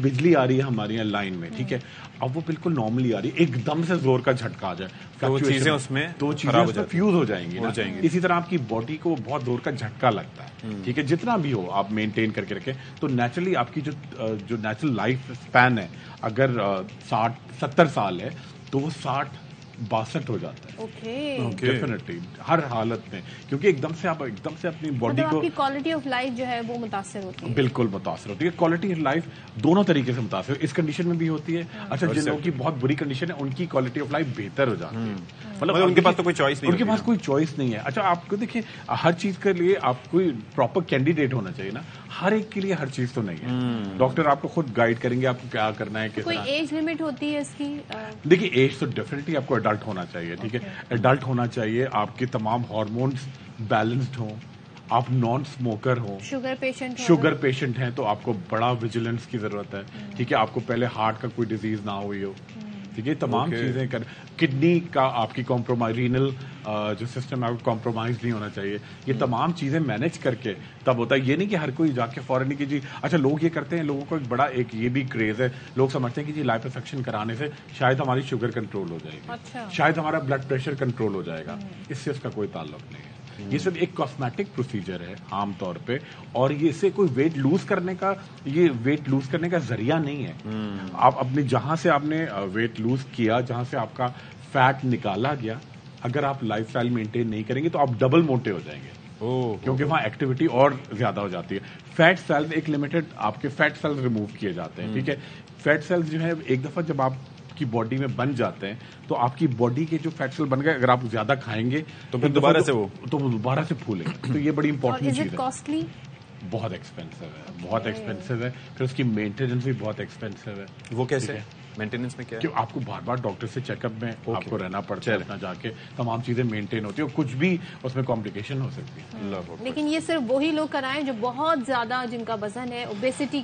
بجلی آ رہی ہے ہمارے یہاں لائن میں, ٹھیک ہے, اب وہ بالکل نارملی آ رہی ہے, ایک دم سے زور کا جھٹکا آ جائے تو وہ چیزیں اس میں فیوز ہو جائیں گی. اسی طرح آپ کی باڈی کو بہت زور کا جھٹکا لگتا ہے, ٹھیک ہے, جتنا بھی ہو آپ مینٹین کر کے رکھیں, تو نیچرلی آپ کی جو نیچرل لائف اسپین ہے اگر 60-70 سال ہے تو وہ 60-62 ہو جاتا ہے ڈیفینیٹلی ہر حالت میں, کیونکہ ایک دم سے اپنی باڈی کو کوالٹی آف لائف جو ہے وہ متاثر ہوتی ہے. بالکل متاثر ہوتی ہے, کوالٹی آف لائف دونوں طریقے سے متاثر اس کنڈیشن میں بھی ہوتی ہے. اچھا, جن لوگوں کی بہت بری کنڈیشن ہے ان کی کوالٹی آف لائف بہتر ہو جاتی ہے, مطلب ان کے پاس تو کوئی چوائس نہیں, ان کے پاس کوئی چوائس نہیں ہے. اچھا, آپ کو دیکھیے ہر چیز کے لیے آپ کوئی پراپر کینڈیڈیٹ ہونا چاہیے نا, ہر ایک کے لیے ہر چیز تو نہیں ہے. ڈاکٹر آپ کو خود گائیڈ کریں گے آپ کو کیا کرنا ہے. کوئی ایج لمٹ ہوتی ہے اس کی؟ دیکھیے ایج تو ڈیفینیٹلی آپ کو ایڈلٹ ہونا چاہیے, ٹھیک ہے, ایڈلٹ ہونا چاہیے, آپ کے تمام ہارمونس بیلنسڈ ہوں, آپ نان اسموکر ہوں, شوگر پیشنٹ ہیں تو آپ کو بڑا ویجیلنس کی ضرورت ہے, ٹھیک ہے, آپ کو پہلے ہارٹ کا کوئی ڈیزیز نہ ہوئی ہو, ٹھیک ہے, تمام چیزیں کڈنی کا آپ کی کمپرومائز, رینل جو سسٹم ہے کمپرومائز نہیں ہونا چاہیے. یہ تمام چیزیں مینج کر کے تب ہوتا ہے. یہ نہیں کہ ہر کوئی جا کے فوراً کی جی, اچھا لوگ یہ کرتے ہیں, لوگوں کو ایک بڑا یہ بھی کریز ہے, لوگ سمجھتے ہیں کہ جی لائپوسیکشن کرانے سے شاید ہماری شوگر کنٹرول ہو جائے گی, شاید ہمارا بلڈ پریشر کنٹرول ہو جائے گا. اس سے اس کا کوئی تعلق نہیں ہے. یہ صرف ایک کاسمیٹک پروسیجر ہے عام طور پہ, اور یہ سے کوئی ویٹ لوز کرنے کا ذریعہ نہیں ہے. آپ اپنے جہاں سے آپ نے ویٹ لوز کیا, جہاں سے آپ کا فیٹ نکالا گیا, اگر آپ لائف اسٹائل مینٹین نہیں کریں گے تو آپ ڈبل موٹے ہو جائیں گے, کیونکہ وہاں ایکٹیویٹی اور زیادہ ہو جاتی ہے. فیٹ سیلز ایک لمیٹڈ آپ کے فیٹ سیلز ریموو کیے جاتے ہیں, ٹھیک ہے. فیٹ سیلز جو ہے ایک دفعہ جب آپ کی باڈی میں بن جاتے ہیں تو آپ کی باڈی کے جو فیٹ سیل بن گئے, اگر آپ زیادہ کھائیں گے تو پھر دوبارہ سے پھولیں گے. تو یہ بڑی امپورٹنٹ چیز ہے. بہت ایکسپینسو ہے, پھر اس کی مینٹیننس بھی بہت ایکسپینسو ہے. وہ کیسے مینٹیننس میں کیا ہے؟ کہ آپ کو بار بار ڈاکٹر سے چیک اپ میں آپ کو رہنا پڑتا ہے, اپنا جا کے تمام چیزیں مینٹین ہوتی ہے, اور کچھ بھی اس میں کمپلیکیشن ہو سکتی ہے. لیکن یہ صرف وہی لوگ کرائیں جو بہت زیادہ جن کا وزن ہے, اوبیسٹی,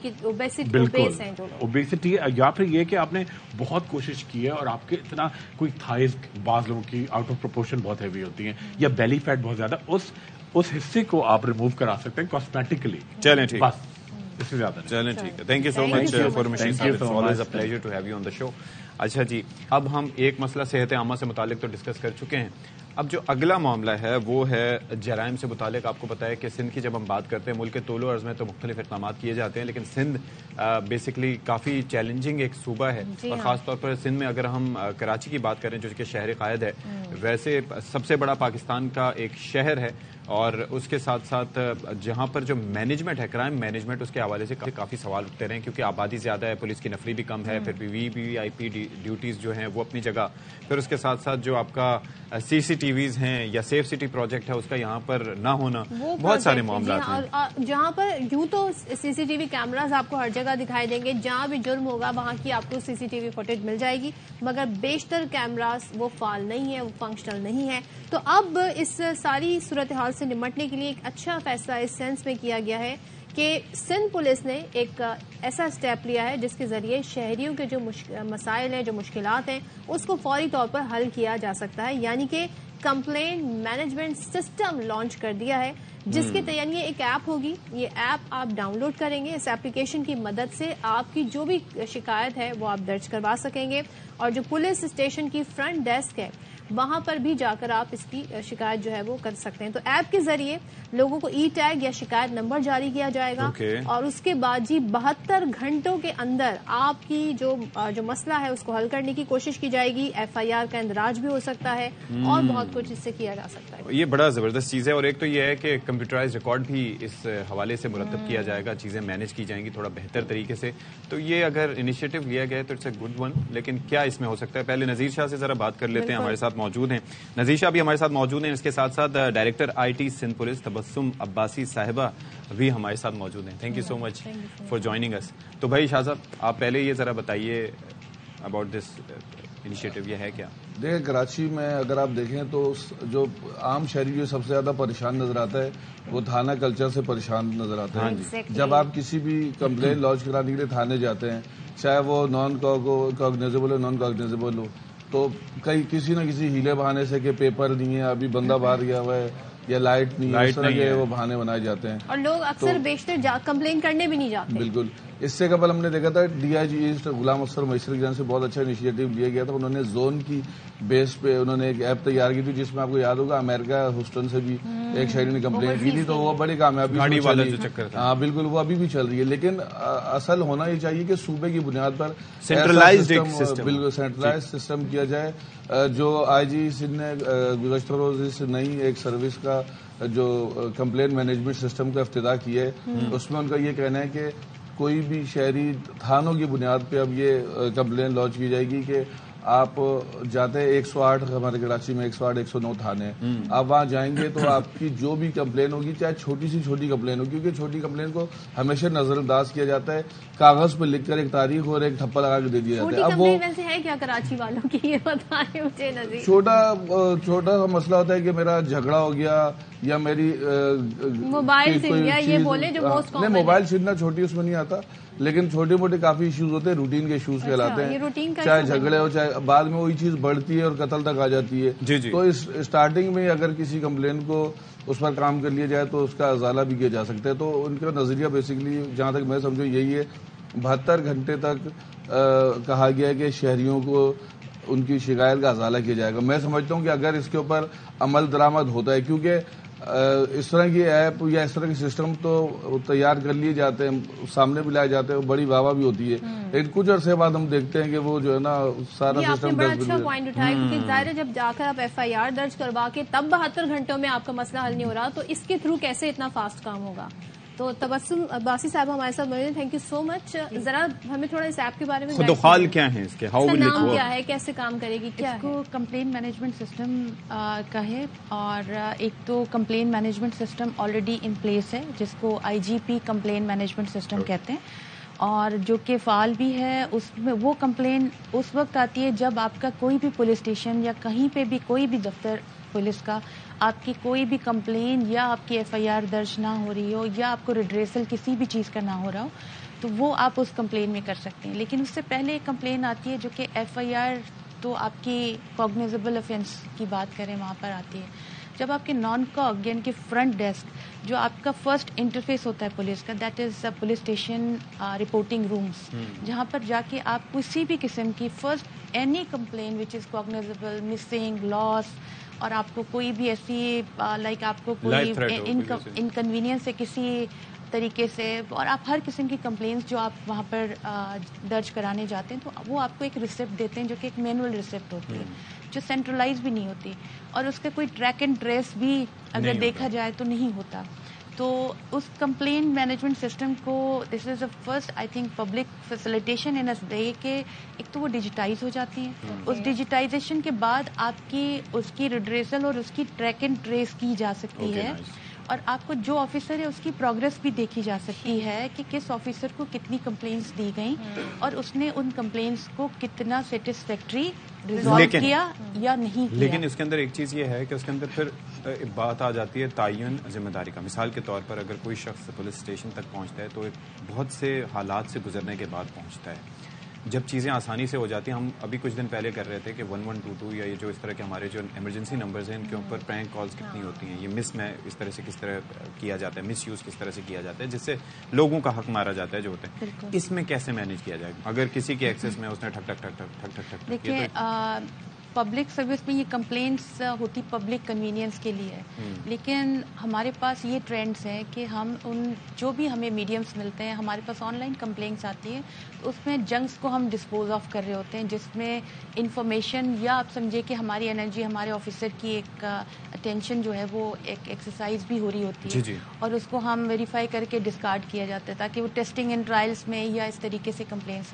یا پھر یہ کہ آپ نے بہت کوشش کی ہے اور آپ کے اتنا کوئی تھائز, بعض لوگوں کی آؤٹ آف پروپورشن بہت ہیوی ہوتی ہیں, یا بیلی فیٹ بہت زیادہ, اس حصے کو آپ ریموو کرا سکتے ہیں کاسمیٹکلی. چلیں ٹھیک, بس اس سے زیادہ. چلیں ٹھیک ہے, thank you so much for always a pleasure to have you on the show. اچھا جی, اب ہم ایک مسئلہ صحت عامہ سے متعلق تو ڈسکس کر چکے ہیں. اب جو اگلا معاملہ ہے وہ ہے جرائم سے متعلق. آپ کو پتا ہے کہ سندھ کی جب ہم بات کرتے ہیں, ملک کے طول و عرض میں تو مختلف اقدامات کیے جاتے ہیں, لیکن سندھ بیسکلی کافی چیلنجنگ ایک صوبہ ہے, اور خاص طور پر سندھ میں اگر ہم کراچی کی بات کریں جو کہ شہر قائد ہے, ویسے سب سے بڑا پاکستان کا ایک شہر ہے, اور اس کے ساتھ ساتھ جہاں پر جو مینجمنٹ ہے, کرائم مینجمنٹ, اس کے حوالے سے کافی سوال اٹھتے رہے ہیں, کیونکہ آبادی زیادہ ہے, پولیس کی نفری بھی کم ہے, پھر وی آئی پی ڈیوٹیز جو ہیں وہ اپنی جگہ, پھر اس کے ساتھ ساتھ جو آپ کا سی سی ٹی ویز ہیں یا سیف سٹی پروجیکٹ ہے اس کا یہاں پر نہ ہونا, بہت سارے معاملات ہیں. جہاں پر یوں تو سی سی ٹی وی کیمراز آپ کو ہر جگہ دکھائی دیں گے, جہاں بھی جرم ہوگا وہاں کی آپ کو سی سی ٹی وی فوٹیج مل جائے گی, مگر بیشتر کیمراز وہ فعال نہیں ہے, وہ فنکشنل نہیں ہے. تو اب اس ساری صورتحال سے نمٹنے کے لیے ایک اچھا فیصلہ اس سینس میں کیا گیا ہے کہ سندھ پولیس نے ایک ایسا اسٹیپ لیا ہے جس کے ذریعے شہریوں کے جو مسائل ہیں, جو مشکلات ہیں, اس کو فوری طور پر حل کیا جا سکتا ہے. یعنی کہ کمپلین مینجمنٹ سسٹم لانچ کر دیا ہے, جس کے یعنی ایک ایپ ہوگی. یہ ایپ آپ ڈاؤن لوڈ کریں گے, اس ایپلیکیشن کی مدد سے آپ کی جو بھی شکایت ہے وہ آپ درج کروا سکیں گے, اور جو پولیس اسٹیشن کی فرنٹ ڈیسک ہے وہاں پر بھی جا کر آپ اس کی شکایت جو ہے وہ کر سکتے ہیں. تو ایپ کے ذریعے لوگوں کو ای ٹیگ یا شکایت نمبر جاری کیا جائے گا, اور اس کے بعد 72 گھنٹوں کے اندر آپ کی جو مسئلہ ہے اس کو حل کرنے کی کوشش کی جائے گی. ایف آئی آر کا اندراج بھی ہو سکتا ہے, اور بہت کچھ اس سے کیا جا سکتا ہے. یہ بڑا زبردست چیز ہے, اور ایک تو یہ ہے کہ کمپیوٹرائز ریکارڈ بھی اس حوالے سے مرتب کیا جائے گا, چیزیں مینج کی جائیں گی تھوڑا بہتر طریقے سے. تو یہ اگر انیشیٹو لیا گیا تو اٹس اے گڈ ون, لیکن کیا اس میں ہو سکتا ہے؟ پہلے نذیر شاہ سے ذرا بات کر لیتے ہیں, ہمارے ساتھ موجود ہیں. نزیشہ بھی ہمارے ساتھ موجود ہیں. اس کے ساتھ ساتھ director IT Sindh police Tabassum Abbasi صاحبہ بھی ہمارے ساتھ موجود ہیں. Thank you so much for joining us. تو بھائی شاہ صاحب آپ پہلے یہ ذرا بتائیے اباؤٹ دس انیشیٹو, یہ ہے کیا؟ دیکھیں کراچی میں اگر آپ دیکھیں تو جو عام شہری جو سب سے زیادہ پریشان نظر آتا ہے وہ تھانہ کلچر سے پریشان نظر آتا ہے. جب آپ کسی بھی کمپلین لانچ کرانے کے لیے تھانے جاتے ہیں, چاہے وہ نان کاگنیزیبل ہو نان کاگنیزیبل ہو, تو کسی نہ کسی ہیلے بہانے سے کہ پیپر نہیں ہے, ابھی بندہ باہر گیا ہوا ہے, یا لائٹ نہیں ہے, اس طرح کے وہ بہانے بنائے جاتے ہیں. اور لوگ اکثر بیشتر کمپلین کرنے بھی نہیں جاتے. بالکل. اس سے قبل ہم نے دیکھا تھا DIG ایسٹ غلام افسر میسر کی جانب سے بہت اچھا انیشیٹو لیا گیا تھا. انہوں نے زون کی بیس پہ انہوں نے ایک ایپ تیار کی تھی, جس میں آپ کو یاد ہوگا امریکہ ہیوسٹن سے بھی ایک شہری نے کمپلین کی تھی, تو وہ بڑی کامیابی. ہاں بالکل, وہ ابھی بھی چل رہی ہے. لیکن اصل ہونا یہ چاہیے کہ صوبے کی بنیاد پر بالکل سینٹرلائز سسٹم کیا جائے. جو IG سندھ نے گزشتہ روز اس نئی ایک سروس کا جو کمپلین مینجمنٹ سسٹم کا افتتاح کیا ہے, اس میں ان کا یہ کہنا ہے کہ کوئی بھی شہری تھانوں کی بنیاد پہ اب یہ کمپلین لانچ کی جائے گی کہ آپ جاتے ہیں 108, ہمارے کراچی میں 108 109 تھانے ہیں, آپ وہاں جائیں گے تو آپ کی جو بھی کمپلین ہوگی, چاہے چھوٹی سی چھوٹی کمپلین ہوگی, کیونکہ چھوٹی کمپلین کو ہمیشہ نظر انداز کیا جاتا ہے, کاغذ پہ لکھ کر ایک تاریخ اور ایک تھپا لگا کے دے دیا جاتا ہے. اب وہ ہے کیا کراچی والوں کی, یہ بتائیں مجھے نظیر. چھوٹا سا مسئلہ ہوتا ہے کہ میرا جھگڑا ہو گیا یا میری موبائل چھن گیا, یہ بولے جو موسٹ کامن. نہیں, موبائل چھننا چھوٹی اس میں نہیں آتا, لیکن چھوٹے موٹے کافی ایشوز ہوتے ہیں, روٹین کے ایشوز کہلاتے ہیں. چاہے جھگڑے ہو, چاہے بعد میں وہی چیز بڑھتی ہے اور قتل تک آ جاتی ہے. تو اس اسٹارٹنگ میں اگر کسی کمپلین کو اس پر کام کر لیا جائے تو اس کا ازالہ بھی کیا جا سکتا ہے. تو ان کا نظریہ بیسیکلی جہاں تک میں سمجھوں یہی ہے, 72 گھنٹے تک کہا گیا ہے کہ شہریوں کو ان کی شکایت کا ازالہ کیا جائے گا. میں سمجھتا ہوں کہ اگر اس کے اوپر عمل درآمد ہوتا ہے, کیونکہ اس طرح کی ایپ یا اس طرح کے سسٹم تو تیار کر لیے جاتے ہیں, سامنے بھی لائے جاتے ہیں, بڑی واہ واہ بھی ہوتی ہے, لیکن کچھ عرصے بعد ہم دیکھتے ہیں کہ وہ جو ہے نا سارا سسٹم بڑا اچھا پوائنٹ اٹھایا, کیونکہ ظاہر ہے جب جا کر آپ FIR درج کروا کے تب 72 گھنٹوں میں آپ کا مسئلہ حل نہیں ہو رہا, تو اس کے تھرو کیسے اتنا فاسٹ کام ہوگا. تو تبسم عباسی صاحب ہمارے ساتھ موجود ہیں, تھینک یو سو مچ. ذرا ہمیں تھوڑا اس ایپ کے بارے میں خدوخال کیا ہے, اس کے نام کیا ہے, کیسے کام کرے گی, کیا اس کو کمپلین مینجمنٹ سسٹم کا ہے. اور ایک تو complaint management system already in place ہے جس کو IGP کمپلین مینجمنٹ سسٹم کہتے ہیں, اور جو کہ فعال بھی ہے. اس میں وہ کمپلین اس وقت آتی ہے جب آپ کا کوئی بھی پولیس اسٹیشن یا کہیں پہ بھی کوئی بھی دفتر پولیس کا آپ کی کوئی بھی کمپلین یا آپ کی FIR درج نہ ہو رہی ہو, یا آپ کو ریڈریسل کسی بھی چیز کا نہ ہو رہا ہو, تو وہ آپ اس کمپلین میں کر سکتے ہیں. لیکن اس سے پہلے ایک کمپلین آتی ہے جو کہ FIR تو آپ کی کاگنیزیبل افینس کی بات کریں وہاں پر آتی ہے. جب آپ کے نان کاگ یعنی کہ فرنٹ ڈیسک جو آپ کا فرسٹ انٹرفیس ہوتا ہے پولیس کا, that is police station reporting rooms, جہاں پر جا کے آپ کسی بھی قسم کی فرسٹ اینی کمپلین وچ از کاگنیزیبل, مسنگ, لاس, اور آپ کو کوئی بھی ایسی لائک آپ کو کوئی انکنوینئنس ہے کسی طریقے سے, اور آپ ہر قسم کی کمپلینس جو آپ وہاں پر درج کرانے جاتے ہیں, تو وہ آپ کو ایک ریسپٹ دیتے ہیں جو کہ ایک مینول ریسپٹ ہوتی ہے, جو سینٹرلائز بھی نہیں ہوتی, اور اس کا کوئی ٹریک اینڈ ٹریس بھی اگر دیکھا جائے تو نہیں ہوتا. تو اس کمپلین مینجمنٹ سسٹم کو this is the first I think public facilitation in this day کہ ایک تو وہ ڈیجیٹائز ہو جاتی ہیں, اس ڈیجیٹائزیشن کے بعد آپ کی اس کی ریڈریسل اور اس کی ٹریک اینڈ ٹریس کی جا سکتی ہے, اور آپ کو جو آفیسر ہے اس کی پروگرس بھی دیکھی جا سکتی ہے کہ کس آفیسر کو کتنی کمپلینس دی گئیں اور اس نے ان کمپلینس کو کتنا سیٹسفیکٹری ریزالو کیا یا نہیں کیا. لیکن اس کے اندر ایک چیز یہ ہے کہ اس کے اندر پھر بات آ جاتی ہے تعین ذمہ داری کا. مثال کے طور پر اگر کوئی شخص پولیس اسٹیشن تک پہنچتا ہے تو بہت سے حالات سے گزرنے کے بعد پہنچتا ہے. جب چیزیں آسانی سے ہو جاتی ہیں, ہم ابھی کچھ دن پہلے کر رہے تھے کہ 1122 یا یہ جو اس طرح کے ہمارے جو ایمرجنسی نمبرز ہیں ان کے اوپر پرینک کالز کتنی ہوتی ہیں, یہ مس میں اس طرح سے کس طرح کیا جاتا ہے, مس یوز کس طرح سے کیا جاتا ہے, جس سے لوگوں کا حق مارا جاتا ہے جو ہوتے ہیں. اس میں کیسے مینیج کیا جائے گا اگر کسی کے ایکسس میں اس نے ٹھک ٹھک ٹھک ٹھک ٹھک ٹھک. دیکھیے پبلک سروس میں یہ کمپلینٹس ہوتی پبلک کنوینئنس کے لیے, لیکن ہمارے پاس یہ ٹرینڈس ہیں کہ ہم ان جو بھی ہمیں میڈیمس ملتے ہیں, ہمارے پاس آن لائن کمپلینٹس آتی ہیں, تو اس میں جنکس کو ہم ڈسپوز آف کر رہے ہوتے ہیں, جس میں انفارمیشن یا آپ سمجھے کہ ہماری انرجی ہمارے آفیسر کی ایک اٹینشن جو ہے وہ ایک ایکسرسائز بھی ہو رہی ہوتی ہے, اور اس کو ہم ویریفائی کر کے ڈسکارڈ کیا جاتا ہے تاکہ وہ ٹیسٹنگ اینڈ ٹرائلس میں یا اس طریقے سے کمپلینٹس.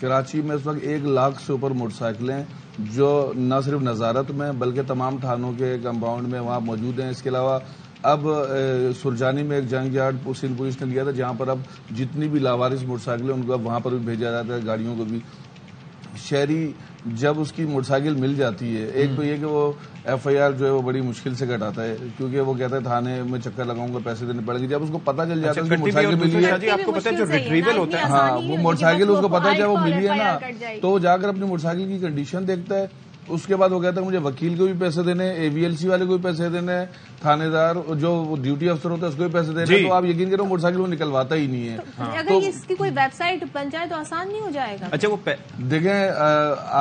کراچی میں اس وقت 1 لاکھ سے اوپر موٹر سائیکلیں جو نہ صرف نظارت میں بلکہ تمام تھانوں کے کمپاؤنڈ میں وہاں موجود ہیں. اس کے علاوہ اب سرجانی میں ایک جنگ یارڈ سندھ پولیس نے کیا تھا جہاں پر اب جتنی بھی لاوارث موٹر سائیکلیں ان کو اب وہاں پر بھی بھیجا جاتا ہے, گاڑیوں کو بھی. شہری جب اس کی موٹر سائیکل مل جاتی ہے, ایک تو یہ کہ وہ ایف آئی آر جو ہے وہ بڑی مشکل سے کٹاتا ہے کیونکہ وہ کہتا ہے تھانے میں چکر لگاؤں گا, پیسے دینے پڑیں گے. جب اس کو پتہ چل جاتا ہے موٹر سائیکل ملی ہے, آپ کو پتا ہے جو ریٹریول ہوتا ہے, ہاں وہ موٹر سائیکل اس کو پتا ہے جب وہ ملی ہے نا, تو وہ جا کر اپنی موٹر سائیکل کی کنڈیشن دیکھتا ہے. اس کے بعد وہ کہتا ہے مجھے وکیل کو بھی پیسے دینے, اے وی ایل سی والے کو بھی پیسے دینے, تھانے دار جو ڈیوٹی افسر ہوتا ہے اس کو بھی پیسے دینے. تو آپ یقین کرو موٹر سائیکل وہ نکلواتا ہی نہیں ہے. اگر اس کی کوئی ویب سائٹ بن جائے تو آسان نہیں ہو جائے گا. اچھا وہ دیکھیں,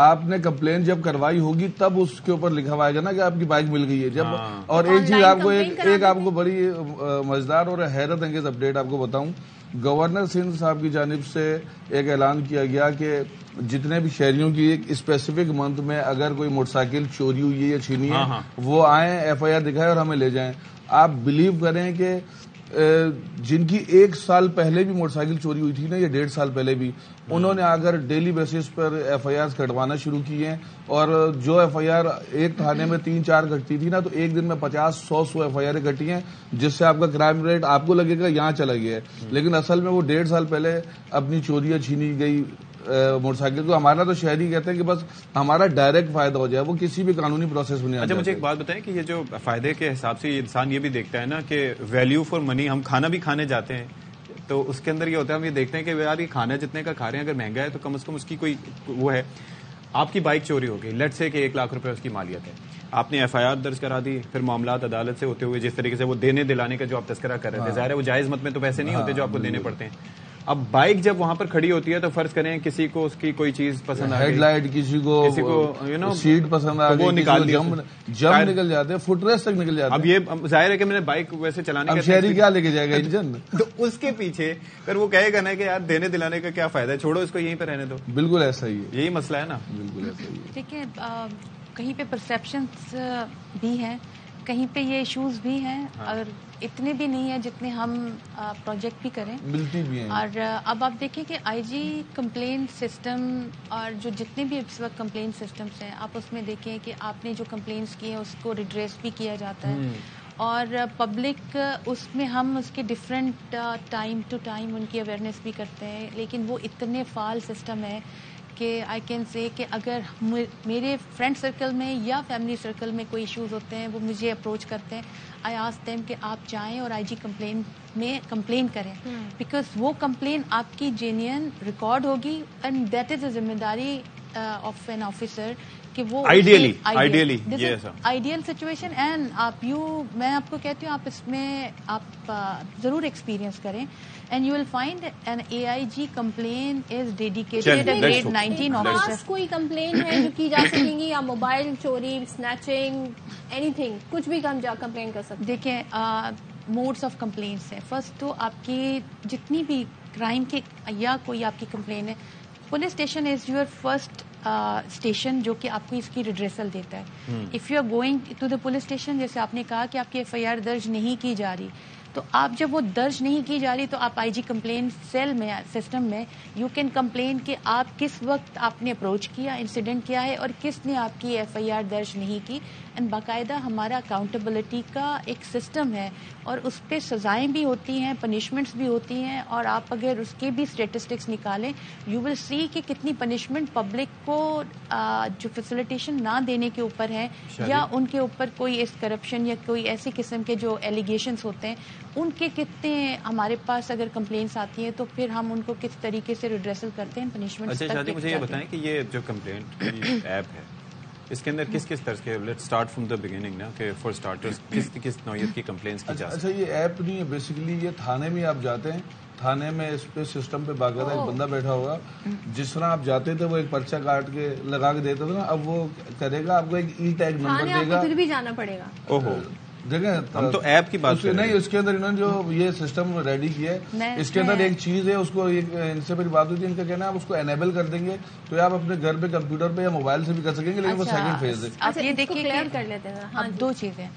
آپ نے کمپلین جب کروائی ہوگی تب اس کے اوپر لکھا ہوا ہے نا کہ آپ کی بائک مل گئی ہے جب. اور ایک چیز آپ کو ایک آپ کو بڑی مزیدار اور حیرت انگیز اپڈیٹ آپ کو بتاؤں. گورنر سندھ صاحب کی جانب سے ایک اعلان کیا گیا کہ جتنے بھی شہریوں کی ایک اسپیسیفک منتھ میں اگر کوئی موٹر سائیکل چوری ہوئی ہے یا چھینی ہے وہ آئیں, ایف آئی آر دکھائیں اور ہمیں لے جائیں. آپ بلیو کریں کہ جن کی 1 سال پہلے بھی موٹر سائیکل چوری ہوئی تھی نا, یا 1.5 سال پہلے بھی, انہوں نے اگر ڈیلی بیسس پر ایف آئی آر کٹوانا شروع کی ہیں. اور جو ایف آئی آر ایک تھانے میں 3-4 کٹتی تھی نا, تو ایک دن میں 50-100 ایف آئی آر کٹی ہیں, جس سے آپ کا کرائم ریٹ آپ کو لگے گا یہاں چلا گیا ہے, لیکن اصل میں وہ 1.5 سال پہلے اپنی چوریاں چھینی گئی موٹر سائیکل کو. ہمارا تو شہری کہتے ہیں کہ بس ہمارا ڈائریکٹ فائدہ ہو جائے, وہ کسی بھی قانونی پروسیس میں نہیں. اچھا مجھے ایک بات بتائیں کہ یہ جو فائدے کے حساب سے انسان یہ بھی دیکھتا ہے نا کہ ویلیو فار منی, ہم کھانا بھی کھانے جاتے ہیں تو اس کے اندر یہ ہوتا ہے, ہم یہ دیکھتے ہیں کہ یار یہ کھانا جتنے کا کھا رہے ہیں اگر مہنگا ہے تو کم از کم اس کی کوئی وہ ہے. آپ کی بائک چوری ہو گئی, لیٹ سے کہ 1 لاکھ روپے اس کی مالیت ہے, آپ نے ایف آئی آر درج کرا دی, پھر معاملات عدالت سے ہوتے ہوئے جس طریقے سے وہ دینے دلانے کا جو آپ تذکرہ کر رہے تھے, ظاہر ہے وہ جائز مت میں تو پیسے نہیں ہوتے جو آپ کو دینے پڑتے ہیں. اب بائک جب وہاں پر کھڑی ہوتی ہے تو فرض کریں کسی کو اس کی کوئی چیز پسند آ گئی, ہیڈ لائٹ کسی کو سیٹ پسند آ گئی, وہ نکال دیا, جم نکل جاتے ہیں, فٹ ریسٹ تک نکل جاتے ہیں. اب یہ ظاہر ہے کہ میں نے بائک ویسے چلانے اب شہری کیا لے کے جائے گا انجن, تو اس کے پیچھے پھر وہ کہے گا نا کہ یار دینے دلانے کا کیا فائدہ ہے, چھوڑو اس کو یہیں پہ رہنے دو. بالکل ایسا ہی ہے, یہی مسئلہ ہے نا. بالکل ایسا ہی ہے. دیکھیں کہیں پہ پرسیپشنز بھی ہیں, کہیں پہ یہ ایشوز بھی ہیں, اور اتنے بھی نہیں ہیں جتنے ہم پروجیکٹ بھی کریں, ملتی بھی ہیں. اور اب آپ دیکھیں کہ آئی جی کمپلین سسٹم اور جو جتنے بھی اس وقت کمپلین سسٹمز ہیں, آپ اس میں دیکھیں کہ آپ نے جو کمپلینس کی ہیں اس کو ریڈریس بھی کیا جاتا ہے, اور پبلک اس میں ہم اس کے ڈفرینٹ ٹائم ٹو ٹائم ان کی اویئرنیس بھی کرتے ہیں. لیکن وہ اتنے فعال سسٹم ہے کہ آئی کین سے کہ اگر میرے فرینڈ سرکل میں یا فیملی سرکل میں کوئی ایشوز ہوتے ہیں وہ مجھے اپروچ کرتے ہیں, آئی آسک دیم کہ آپ جائیں اور آئی جی کمپلین میں کمپلین کریں, بیکاز وہ کمپلین آپ کی جینین ریکارڈ ہوگی, اینڈ دیٹ از اے ذمہ داری آف این آفیسر کہ وہ آئیڈیل سچویشن. اینڈ میں آپ کو کہتی ہوں آپ اس میں آپ ضرور ایکسپیرینس کریں, and you will find an A I G complaint is dedicated grade 19 officer. کوئی کمپلین ہے جو کی جا سکیں گی, یا موبائل چوری, اسنیچنگ, اینی تھنگ, کچھ بھی ہم جا کمپلین کر سکتے. دیکھیں موڈس آف کمپلینس ہیں. فرسٹ تو آپ کی جتنی بھی کرائم کے یا کوئی آپ کی کمپلین ہے, police station is your first station جو کہ آپ کو اس کی ریڈریسل دیتا ہے. If you are going to the police station, جیسے آپ نے کہا کہ آپ کی ایف آئی آر درج نہیں کی جا رہی, تو آپ جب وہ درج نہیں کی جا رہی تو آپ آئی جی کمپلین سیل میں سسٹم میں یو کین کمپلین کہ آپ کس وقت آپ نے اپروچ کیا, انسیڈنٹ کیا ہے, اور کس نے آپ کی ایف آئی آر درج نہیں کی. اینڈ باقاعدہ ہمارا اکاؤنٹیبلٹی کا ایک سسٹم ہے, اور اس پہ سزائیں بھی ہوتی ہیں, پنشمنٹس بھی ہوتی ہیں, اور آپ اگر اس کے بھی اسٹیٹسٹکس نکالیں یو ول سی کہ کتنی پنشمنٹ پبلک کو جو فیسیلیٹیشن نہ دینے کے اوپر ہے, یا ان کے اوپر کوئی اس کرپشن یا کوئی ایسی قسم کے جو ایلیگیشنس ہوتے ہیں ان کے کتنے ہمارے پاس اگر کمپلینس آتی ہیں تو پھر ہم ان کو کس طریقے سے ریڈریسل کرتے ہیں پنشمنٹ. اچھا شادی, مجھے یہ بتائیں کہ یہ جو کمپلینٹ کی ایپ ہے اس کے اندر کس کس طرح کے, let start from the beginning نا, کہ فار اسٹارٹرز کس نوعیت کی کمپلینس کی جا سکتی ہے. اچھا یہ ایپ نہیں ہے, بیسیکلی یہ تھانے میں آپ جاتے ہیں, تھانے میں اس پہ سسٹم پہ باقاعدہ ایک بندہ بیٹھا ہوگا, جس طرح آپ جاتے تھے وہ ایک پرچہ کاٹ کے لگا کے دیتا تھا نا, اب وہ کرے گا آپ کو ایک ای ٹیگ نمبر دے گا, پھر بھی جانا پڑے گا. اوہو, دیکھیں ہم تو ایپ کی بات نہیں, اس کے اندر انہوں نے جو یہ سسٹم ریڈی کیا ہے اس کے اندر ایک چیز ہے, اس کو ان سے میری بات ہوئی تھی, ان کا کہنا ہے آپ اس کو انیبل کر دیں گے تو آپ اپنے گھر پہ کمپیوٹر پہ یا موبائل سے بھی کر سکیں گے, لیکن وہ سیکنڈ فیز ہے. آپ یہ دیکھیے کلیئر کر لیتے ہیں. دو چیزیں,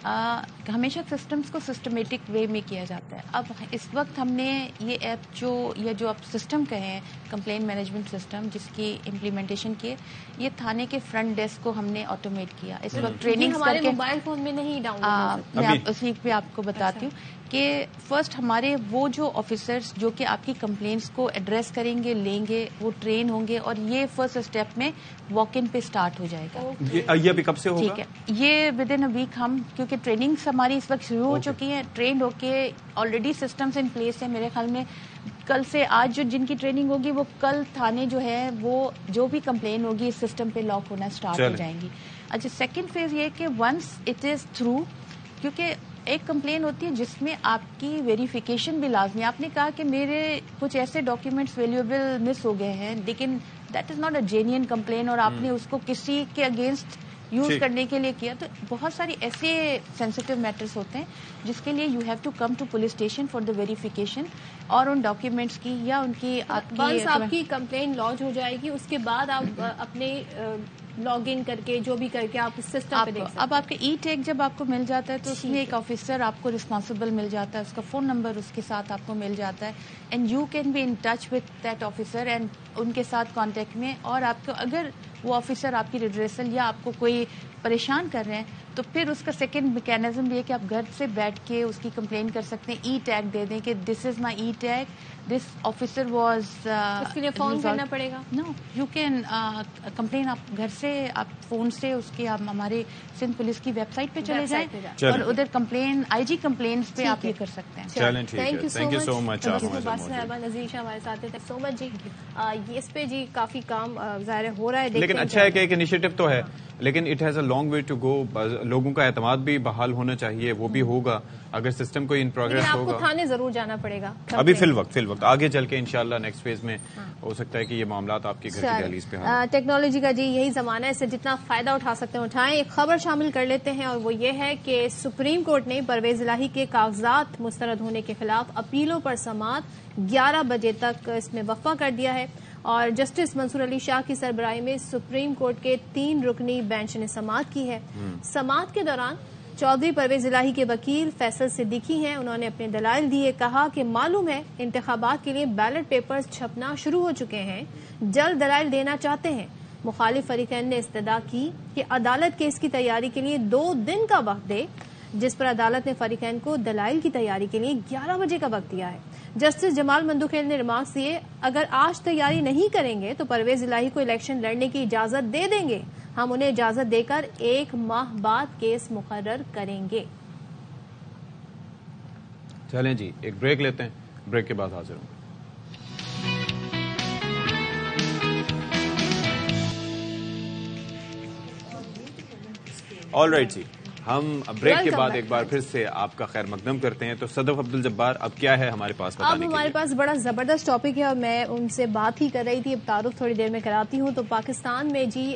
ہمیشہ سسٹمز کو سسٹمیٹک وے میں کیا جاتا ہے. اب اس وقت ہم نے یہ ایپ جو آپ سسٹم کہیں کمپلین مینجمنٹ سسٹم جس کی امپلیمنٹیشن کی یہ تھانے کے فرنٹ ڈیسک کو ہم نے آٹومیٹ کیا. اس وقت ٹریننگ ہمارے موبائل فون میں نہیں ڈاؤن لوڈ میں اسی پہ آپ کو بتاتی ہوں کہ فرسٹ ہمارے وہ جو آفیسرز جو کہ آپ کی کمپلینٹس کو ایڈریس کریں گے لیں گے وہ ٹرین ہوں گے اور یہ فرسٹ اسٹیپ میں واک ان پہ اسٹارٹ ہو جائے گا. یہ ابھی کب سے ہوگا؟ ٹھیک ہے, یہ ود ان اے ویک ہم کیونکہ ٹریننگس ہماری اس وقت شروع ہو چکی ہیں, ٹرینڈ ہو کے آلریڈی سسٹمس ان پلیس ہیں. میرے خیال میں کل سے آج جن کی ٹریننگ ہوگی وہ کل تھانے جو ہے وہ جو بھی کمپلین ہوگی اس سسٹم پہ لاک ہونا اسٹارٹ ہو جائیں گی. اچھا سیکنڈ فیز یہ کہ ونس اٹ از تھرو, کیونکہ ایک کمپلین ہوتی ہے جس میں آپ کی ویریفیکیشن بھی لازمی. آپ نے کہا کہ میرے کچھ ایسے ڈاکیومنٹس ویلیویبل مس ہو گئے ہیں لیکن that is not a genuine complaint اور آپ نے اس کو کسی کے اگینسٹ یوز کرنے کے لیے کیا. تو بہت ساری ایسے سینسیٹیو میٹرز ہوتے ہیں جس کے لیے you have to come to police station for the verification اور ان ڈاکیومنٹس کی یا ان کی آپ کی کمپلین لانچ ہو جائے گی اس کے بعد آپ اپنے لاگ ان کر کے جو بھی کر کے آپ سسٹم پہ دیکھ سکتے ہیں. اب آپ کے ای ٹیگ جب آپ کو مل جاتا ہے تو اس میں ایک آفیسر آپ کو رسپانسبل مل جاتا ہے, اس کا فون نمبر اس کے ساتھ آپ کو مل جاتا ہے and you can be in touch with that officer and ان کے ساتھ کانٹیکٹ میں. اور آپ کو اگر وہ آفیسر آپ کی ریڈریسل یا آپ کو کوئی پریشان کر رہے ہیں تو پھر اس کا سیکنڈ میکینزم یہ کہ آپ گھر سے بیٹھ کے اس کی کمپلین کر سکتے ہیں. ای ٹیگ دے دیں کہ دس از مائی ای ٹیگ, دس آفیسر واز. اس کے لیے فون کرنا پڑے گا؟ نو, یو کین کمپلین آپ گھر سے آپ فون سے اس کے آپ ہمارے سندھ پولیس کی ویب سائٹ پہ چلے جائیں اور ادھر کمپلین آئی جی کمپلینس پہ آپ یہ کر سکتے ہیں. تھینک یو سو مچ. نذیر شاہ ہمارے ساتھ تھے. سو مچ جی. اس پہ جی کافی کام ظاہر ہو رہا ہے لیکن اچھا ہے کہ ایک انیشیٹو تو ہے لیکن it has a long way to go. لوگوں کا اعتماد بھی بحال ہونا چاہیے, وہ بھی ہوگا اگر سسٹم کوئی ان پروگرس ہوگا. آپ کو تھانے ضرور جانا پڑے گا ابھی فی الوقت آگے چل کے انشاءاللہ نیکسٹ فیز میں ہو سکتا ہے کہ یہ معاملات آپ کے گھر کی دہلیز پہ ہوں. ٹیکنالوجی کا جی یہی زمانہ ہے, اس سے جتنا فائدہ اٹھا سکتے ہیں اٹھائیں. ایک خبر شامل کر لیتے ہیں اور وہ یہ ہے کہ سپریم کورٹ نے پرویز الہی کے کاغذات مسترد ہونے کے خلاف اپیلوں پر سماعت 11 بجے تک اس میں وقفہ کر دیا ہے اور جسٹس منصور علی شاہ کی سربراہی میں سپریم کورٹ کے 3 رکنی بینچ نے سماعت کی ہے. سماعت کے دوران چودھری پرویز الہی کے وکیل فیصل صدیقی ہیں, انہوں نے اپنے دلائل دیے. کہا کہ معلوم ہے انتخابات کے لیے بیلٹ پیپرز چھپنا شروع ہو چکے ہیں, جلد دلائل دینا چاہتے ہیں. مخالف فریقین نے استدعا کی کہ عدالت کیس کی تیاری کے لیے 2 دن کا وقت دے, جس پر عدالت نے فریقین کو دلائل کی تیاری کے لیے 11 بجے کا وقت دیا ہے. جسٹس جمال مندوخیل نے ریمارکس دیے اگر آج تیاری نہیں کریں گے تو پرویز الہی کو الیکشن لڑنے کی اجازت دے دیں گے, ہم انہیں اجازت دے کر 1 ماہ بعد کیس مقرر کریں گے. چلیں جی ایک بریک لیتے ہیں, بریک کے بعد حاضر ہوں. آل رائٹ جی, ہم بریک کے بعد ایک بار پھر سے آپ کا خیر مقدم کرتے ہیں. تو صدف عبدالجبار اب کیا ہے ہمارے پاس بتانے کے لیے؟ اب ہمارے پاس بڑا زبردست ٹاپک ہے اور میں ان سے بات ہی کر رہی تھی, اب تعارف تھوڑی دیر میں کراتی ہوں. تو پاکستان میں جی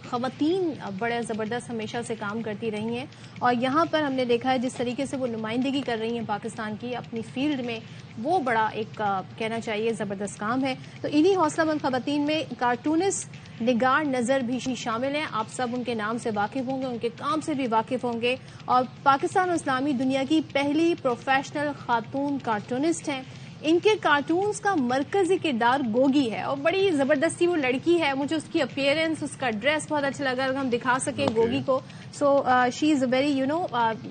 خواتین بڑے زبردست ہمیشہ سے کام کرتی رہی ہیں اور یہاں پر ہم نے دیکھا ہے جس طریقے سے وہ نمائندگی کر رہی ہیں پاکستان کی اپنی فیلڈ میں, وہ بڑا ایک کہنا چاہیے زبردست کام ہے. تو انہی حوصلہ مند خواتین میں کارٹونسٹ نگار نظر بھی شامل ہیں. آپ سب ان کے نام سے واقف ہوں گے, ان کے کام سے بھی واقف ہوں گے, اور پاکستان اور اسلامی دنیا کی پہلی پروفیشنل خاتون کارٹونسٹ ہیں. ان کے کارٹونز کا مرکزی کردار گوگی ہے اور بڑی زبردستی وہ لڑکی ہے. مجھے اس کی اپیئرنس, اس کا ڈریس بہت اچھا لگا. اگر ہم دکھا سکیں گوگی کو, so she is a very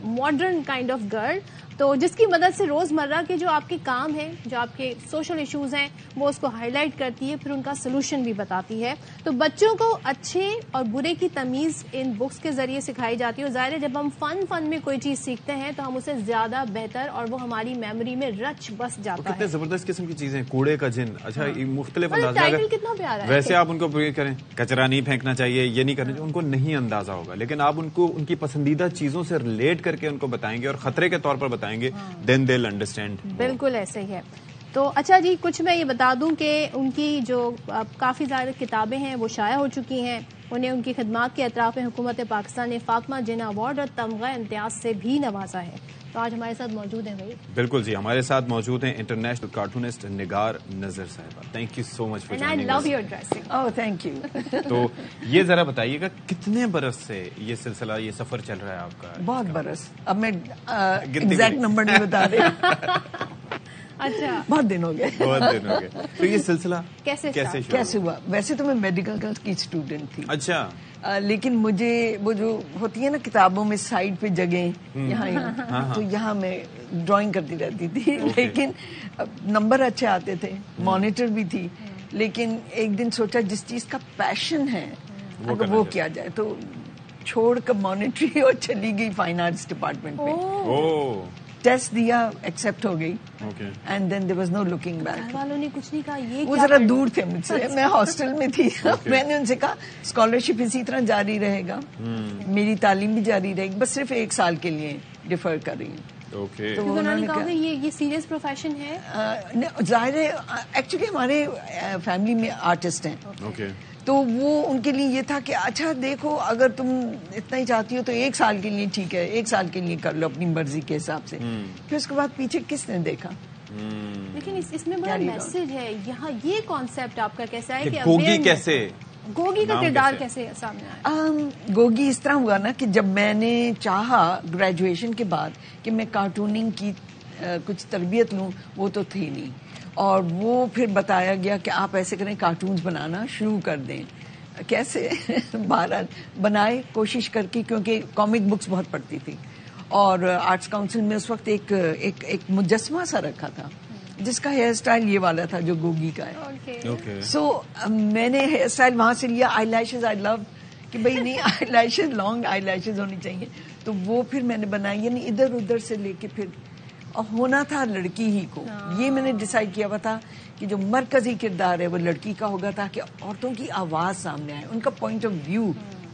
modern kind of girl, تو جس کی مدد سے روزمرہ کے جو آپ کے کام ہیں, جو آپ کے سوشل ایشوز ہیں, وہ اس کو ہائی لائٹ کرتی ہے, پھر ان کا سولوشن بھی بتاتی ہے. تو بچوں کو اچھے اور برے کی تمیز ان بکس کے ذریعے سکھائی جاتی ہے. اور ظاہر ہے جب ہم فن میں کوئی چیز سیکھتے ہیں تو ہم اسے زیادہ بہتر اور وہ ہماری میموری میں رچ بس جاتا ہے. کتنے زبردست قسم کی چیزیں, کوڑے کا جن, اچھا مختلف انداز. کتنا پیارا ہے. ویسے آپ ان کو کریں کچرا نہیں پھینکنا چاہیے, یہ نہیں کرنا چاہیے, ان کو نہیں اندازہ ہوگا, لیکن آپ ان کو ان کی پسندیدہ چیزوں سے ریلیٹ کر کے ان کو بتائیں گے اور خطرے کے طور پر بتائیں گے, دین دے ول انڈرسٹینڈ. بالکل ایسے ہی ہے. تو اچھا جی، کچھ میں یہ بتا دوں کہ ان کی جو کافی زیادہ کتابیں ہیں وہ شائع ہو چکی ہیں. انہیں ان کی خدمات کے اطراف میں حکومت پاکستان نے فاطمہ جناح ایوارڈ اور تمغہ امتیاز سے بھی نوازا ہے. تو آج ہمارے ساتھ موجود ہیں بھائی. بالکل جی، ہمارے ساتھ موجود ہیں انٹرنیشنل کارٹونسٹ نگار نذر صاحبہ. Thank you so much for joining us. I love your dressing. Oh, thank you. تو یہ ذرا بتائیے گا کتنے برس سے یہ سلسلہ، یہ سفر چل رہا ہے آپ کا؟ بہت برس. اب میں ایگزیکٹ نمبر نہیں بتا رہی. اچھا، بہت دن ہو گئے. تو یہ سلسلہ کیسے ہوا؟ ویسے تو میں میڈیکل کی اسٹوڈنٹ تھی. اچھا. لیکن مجھے وہ جو ہوتی ہے نا کتابوں میں سائڈ پہ جگہیں یہاں، تو یہاں میں ڈرائنگ کرتی رہتی تھی. لیکن نمبر اچھے آتے تھے، مانیٹر بھی تھی. لیکن ایک دن سوچا جس چیز کا پیشن ہے اگر وہ کیا جائے، تو چھوڑ کر مانیٹری اور چلی گئی فائن آرٹس ڈپارٹمنٹ میں. ٹیسٹ دیا، ایکسپٹ ہو گئی، and then there was no looking back. والوں نے کچھ نہیں کہا، یہ وہ ذرا دور تھے مجھ سے. میں ہاسٹل میں تھی. میں نے ان سے کہا اسکالرشپ اسی طرح جاری رہے گا، میری تعلیم بھی جاری رہے گی، بس صرف 1 سال کے لیے ڈیفر کر رہی ہوں. تو انہوں نے کہا یہ سیریس پروفیشن ہے. ظاہر ہے ایکچولی ہمارے فیملی میں آرٹسٹ ہیں، تو وہ ان کے لیے یہ تھا کہ اچھا دیکھو اگر تم اتنا ہی چاہتی ہو تو 1 سال کے لیے ٹھیک ہے، 1 سال کے لیے کر لو اپنی مرضی کے حساب سے. پھر اس کے بعد پیچھے کس نے دیکھا. لیکن اس میں بڑا میسج ہے یہاں. یہ کانسیپٹ آپ کا کیسا ہے کہ گوگی کا کردار کیسے سامنے آیا؟ گوگی اس طرح ہوا نا کہ جب میں نے چاہا گریجویشن کے بعد کہ میں کارٹوننگ کی کچھ تربیت لوں، وہ تو تھی نہیں. اور وہ پھر بتایا گیا کہ آپ ایسے کریں، کارٹونز بنانا شروع کر دیں. کیسے؟ بہرحال بنائے کوشش کر کے، کیونکہ کامک بکس بہت پڑھتی تھی. اور آرٹس کاؤنسل میں اس وقت ایک مجسمہ سا رکھا تھا جس کا ہیئر اسٹائل یہ والا تھا جو گوگی کا ہے. سو میں نے ہیئر اسٹائل وہاں سے لیا. آئی لیشز آئی لو کہ بھائی نہیں، آئی لیشز لانگ آئی لیشز ہونی چاہیے. تو وہ پھر میں نے بنائی، یعنی ادھر ادھر سے لے کے پھر ہونا تھا لڑکی ہی کو. یہ میں نے ڈیسائیڈ کیا ہوا تھا کہ جو مرکزی کردار ہے وہ لڑکی کا ہوگا، تاکہ عورتوں کی آواز سامنے آئے، ان کا پوائنٹ آف ویو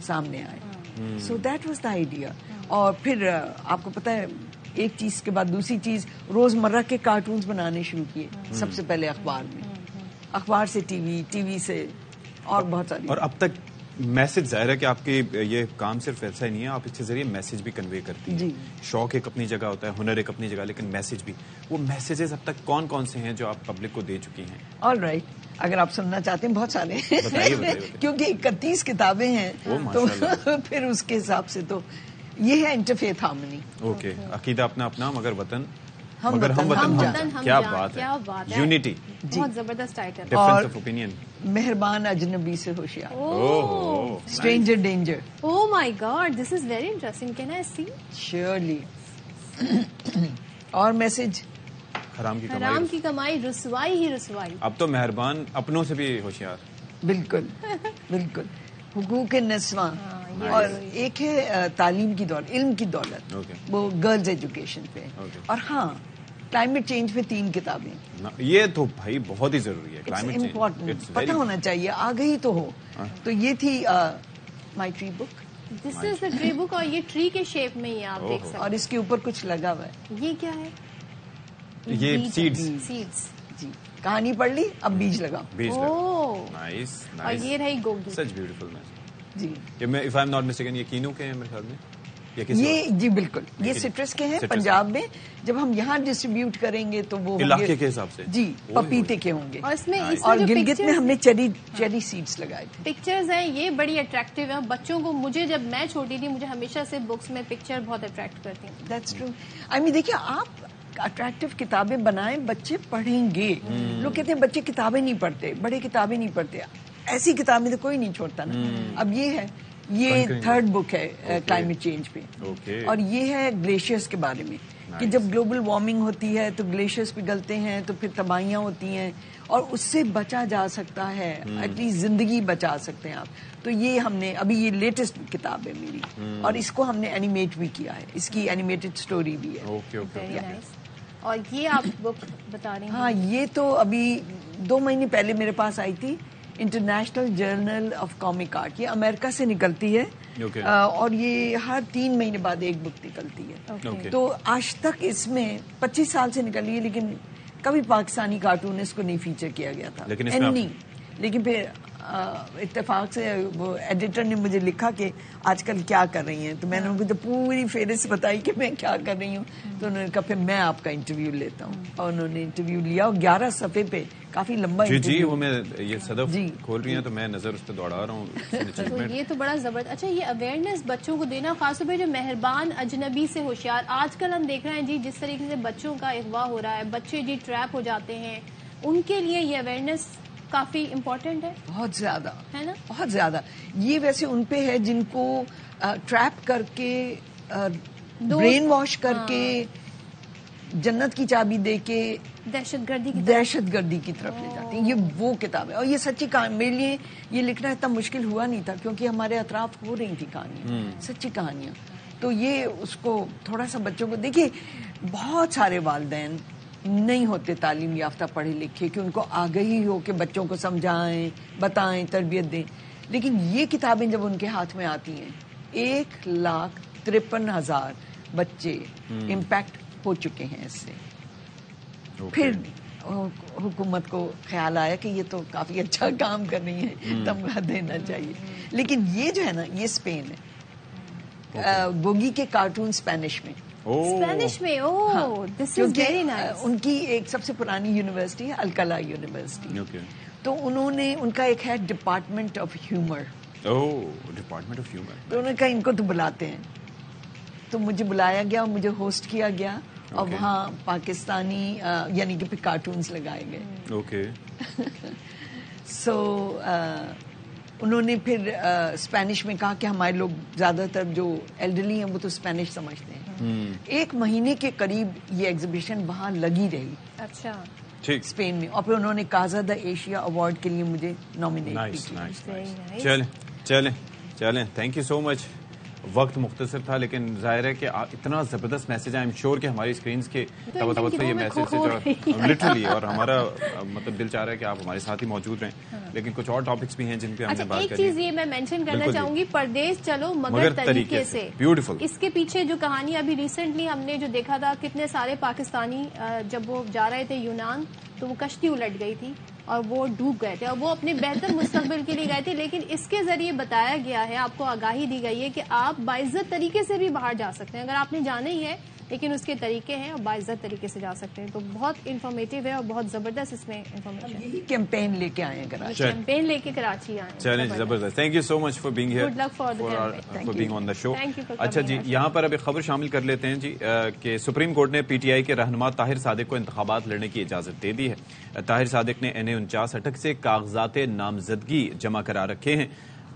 سامنے آئے. So that was the idea. اور پھر آپ کو پتا ہے ایک چیز کے بعد دوسری چیز، روزمرہ کے کارٹونز بنانے شروع کیے. سب سے پہلے اخبار میں، اخبار سے ٹی وی سے، اور بہت ساری. اور اب تک میسج ظاہر ہے کہ آپ کی یہ کام صرف ایسا ہی نہیں ہے، آپ اس کے ذریعے میسج بھی کنوے کرتی ہیں. شوق ایک اپنی جگہ ہوتا ہے، ہنر ایک اپنی جگہ، لیکن میسج بھی. وہ میسیجز اب تک کون کون سے ہیں جو آپ پبلک کو دے چکی ہیں؟ آل رائٹ، اگر آپ سننا چاہتے ہیں بہت سارے ہیں کیونکہ 31 کتابیں ہیں، تو پھر اس کے حساب سے تو یہ ہے انٹرفیتھ ہارمنی. اوکے، عقیدہ اپنا اپنا مگر وطن مگر ہم وطن. کیا بات ہے، یونٹی. بہت زبردست ٹائٹل. Difference of opinion. مہربان اجنبی سے ہوشیار. Stranger danger. Oh my God, this is very interesting. Can I see? Surely. اور میسج، حرام کی کمائی رسوائی ہی رسوائی. اب تو مہربان اپنوں سے بھی ہوشیار. بالکل بالکل. حقوق نسواں. اور ایک ہے تعلیم کی دولت، علم کی دولت، وہ گرلز ایجوکیشن پہ. اور ہاں، کلائمیٹ چینج پہ 3 کتابیں. یہ تو بھائی بہت ہی ضروری ہے. کلائمیٹ چینج امپورٹنٹ، پتہ ہونا چاہیے، آ گئی تو ہو. تو یہ تھی مائی tree book. This is the tree بک، اور یہ ٹری کے شیپ میں ہی آپ دیکھ سکتے ہیں. اور اس کے اوپر کچھ لگا ہوا ہے. یہ کیا ہے؟ یہ سیڈز. جی، کہانی پڑھ لی، اب بیج لگاؤ. نائس. اور یہ رہی گوگی. Such beautiful message. جی، if I am not mistaken, یہ کینو کے ہیں میرے خیال میں. یہ جی بالکل، یہ سٹرس کے ہیں پنجاب میں. جب ہم یہاں ڈسٹریبیوٹ کریں گے تو وہ علاقے کے حساب سے جی پپیتے کے ہوں گے. اور گلگت میں ہم نے چیری سیڈز لگائے تھے. پکچرز ہیں یہ بڑی اٹریکٹیو ہیں بچوں کو. مجھے جب میں چھوٹی تھی مجھے ہمیشہ سے بکس میں پکچر بہت اٹریکٹ کرتی ہیں. That's true. آئی مین دیکھیے، آپ اٹریکٹیو کتابیں بنائیں، بچے پڑھیں گے. لوگ کہتے ہیں بچے کتابیں نہیں پڑھتے، بڑے کتابیں نہیں پڑھتے. ایسی کتابیں تو کوئی نہیں چھوڑتا نا. اب یہ ہے، یہ 3rd بک ہے کلائمیٹ چینج پہ. اور یہ ہے گلیشیئرز کے بارے میں کہ جب گلوبل وارمنگ ہوتی ہے تو گلیشیئرز پگھلتے ہیں تو پھر تباہیاں ہوتی ہیں، اور اس سے بچا جا سکتا ہے. ایٹ لیسٹ زندگی بچا سکتے ہیں آپ. تو یہ ہم نے ابھی، یہ لیٹسٹ کتاب ہے میری، اور اس کو ہم نے اینیمیٹ بھی کیا ہے. اس کی اینیمیٹڈ سٹوری بھی ہے. اور یہ آپ بک بتا رہی ہیں؟ ہاں، یہ تو ابھی 2 مہینے پہلے میرے پاس آئی تھی. International journal of comic art, یہ امریکہ سے نکلتی ہے. اور یہ ہر 3 مہینے بعد ایک بک نکلتی ہے. تو آج تک اس میں 25 سال سے نکلی ہے، لیکن کبھی پاکستانی کارٹونسٹ کو نہیں فیچر کیا گیا تھا، لیکن پھر اتفاق سے وہ ایڈیٹر نے مجھے لکھا کہ آج کل کیا کر رہی ہیں، تو میں نے ان کو تو پوری فہرست بتائی کہ میں کیا کر رہی ہوں، تو انہوں نے کہا پھر میں آپ کا انٹرویو لیتا ہوں، اور انہوں نے انٹرویو لیا اور 11 صفحے پہ کافی لمبا جی وہ میں یہ صدف کھول رہی ہیں تو میں نظر اس پہ دوڑا رہا ہوں. تو یہ تو بڑا زبردست. اچھا یہ اویئرنیس بچوں کو دینا، خاص طور پہ جو مہربان اجنبی سے ہوشیار، آج کل ہم دیکھ رہے ہیں جی جس طریقے سے بچوں کا اغوا ہو رہا ہے، بچے جی ٹریپ ہو جاتے ہیں، ان کے لیے یہ اویئرنیس کافی امپورٹنٹ ہے. بہت زیادہ ہے نا، بہت زیادہ. یہ ویسے ان پہ ہے جن کو ٹریپ کر کے برین واش کر کے جنت کی چابی دے کے دہشت گردی کی طرف لے جاتے ہیں. یہ وہ کتاب ہے، اور یہ سچی کہانی. میرے لیے یہ لکھنا اتنا مشکل ہوا نہیں تھا کیونکہ ہمارے اطراف ہو رہی تھی کہانیاں، سچی کہانیاں. تو یہ اس کو تھوڑا سا بچوں کو دیکھیے، بہت سارے والدین نہیں ہوتے تعلیم یافتہ پڑھے لکھے کہ ان کو آگہی ہو کہ بچوں کو سمجھائیں، بتائیں، تربیت دیں. لیکن یہ کتابیں جب ان کے ہاتھ میں آتی ہیں، 1,53,000 بچے امپیکٹ ہو چکے ہیں اس سے. پھر حکومت کو خیال آیا کہ یہ تو کافی اچھا کام کر رہی ہے، تمغہ دینا چاہیے. لیکن یہ جو ہے نا، یہ اسپین ہے. گوگی کے کارٹون اسپینش میں ان کی ایک سب سے پرانی یونیورسٹی ہے الکلا یونیورسٹی. تو انہوں نے، ان کا ایک ہے ڈپارٹمنٹ آف ہیومر. تو انہوں نے کہا ان کو تو بلاتے ہیں، تو مجھے بلایا گیا اور مجھے ہوسٹ کیا گیا، اور وہاں پاکستانی یعنی کہ پھر کارٹونز لگائے گئے. سو انہوں نے پھر اسپینش میں کہا کہ ہمارے لوگ زیادہ تر جو ایلڈرلی ہیں وہ تو اسپینش سمجھتے ہیں. 1 مہینے کے قریب یہ ایگزیبیشن وہاں لگی رہی. اچھا، اسپین میں. اور پھر انہوں نے کازا دا ایشیا ایوارڈ کے لیے مجھے نامینیٹ کیا. چلیں تھینک یو سو مچ. وقت مختصر تھا لیکن ظاہر ہے کہ اتنا زبردست میسج ہے. آئی ایم شیور کہ ہماری اسکرینز کے توسط سے یہ میسج لٹرلی، اور ہمارا مطلب دل چاہ رہا ہے کہ آپ ہمارے ساتھ ہی موجود رہیں. لیکن کچھ اور ٹاپکس بھی ہیں جن پہ ہم نے بات کرنی. ایک چیز یہ میں مینشن کرنا چاہوں گی، پردیس چلو مگر طریقے سے. بیوٹیفل. اس کے پیچھے جو کہانی ابھی ریسنٹلی ہم نے جو دیکھا تھا، کتنے سارے پاکستانی جب وہ جا رہے تھے یونان تو وہ کشتی الٹ گئی تھی اور وہ ڈوب گئے تھے، اور وہ اپنے بہتر مستقبل کے لیے گئے تھے. لیکن اس کے ذریعے بتایا گیا ہے، آپ کو آگاہی دی گئی ہے کہ آپ باعزت طریقے سے بھی باہر جا سکتے ہیں. اگر آپ نے جانا ہی ہے لیکن اس کے طریقے ہیں اور باعزت طریقے سے جا سکتے ہیں. تو بہت انفارمیٹیو ہے اور بہت زبردست اس میں انفارمیشن. یہی کیمپین لے کے آئے ہیں کراچی، کیمپین لے کے کراچی آئے. چلیں زبردست. Thank you so much for being here, good luck for being on the show. Thank you. اچھا جی، یہاں پر اب ایک خبر شامل کر لیتے ہیں جی کہ سپریم کورٹ نے پی ٹی آئی کے رہنما طاہر صادق کو انتخابات لڑنے کی اجازت دے دی ہے. طاہر صادق نے NA49 اٹک سے کاغذات نامزدگی جمع کرا رکھے ہیں.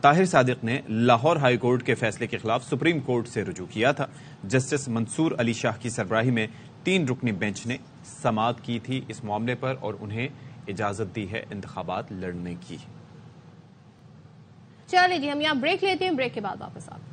طاہر صادق نے لاہور ہائی کورٹ کے فیصلے کے خلاف سپریم کورٹ سے رجوع کیا تھا. جسٹس منصور علی شاہ کی سربراہی میں 3 رکنی بینچ نے سماعت کی تھی اس معاملے پر اور انہیں اجازت دی ہے انتخابات لڑنے کی. چلیں جی، ہم یہاں بریک لیتے ہیں، بریک کے بعد واپس آتے ہیں.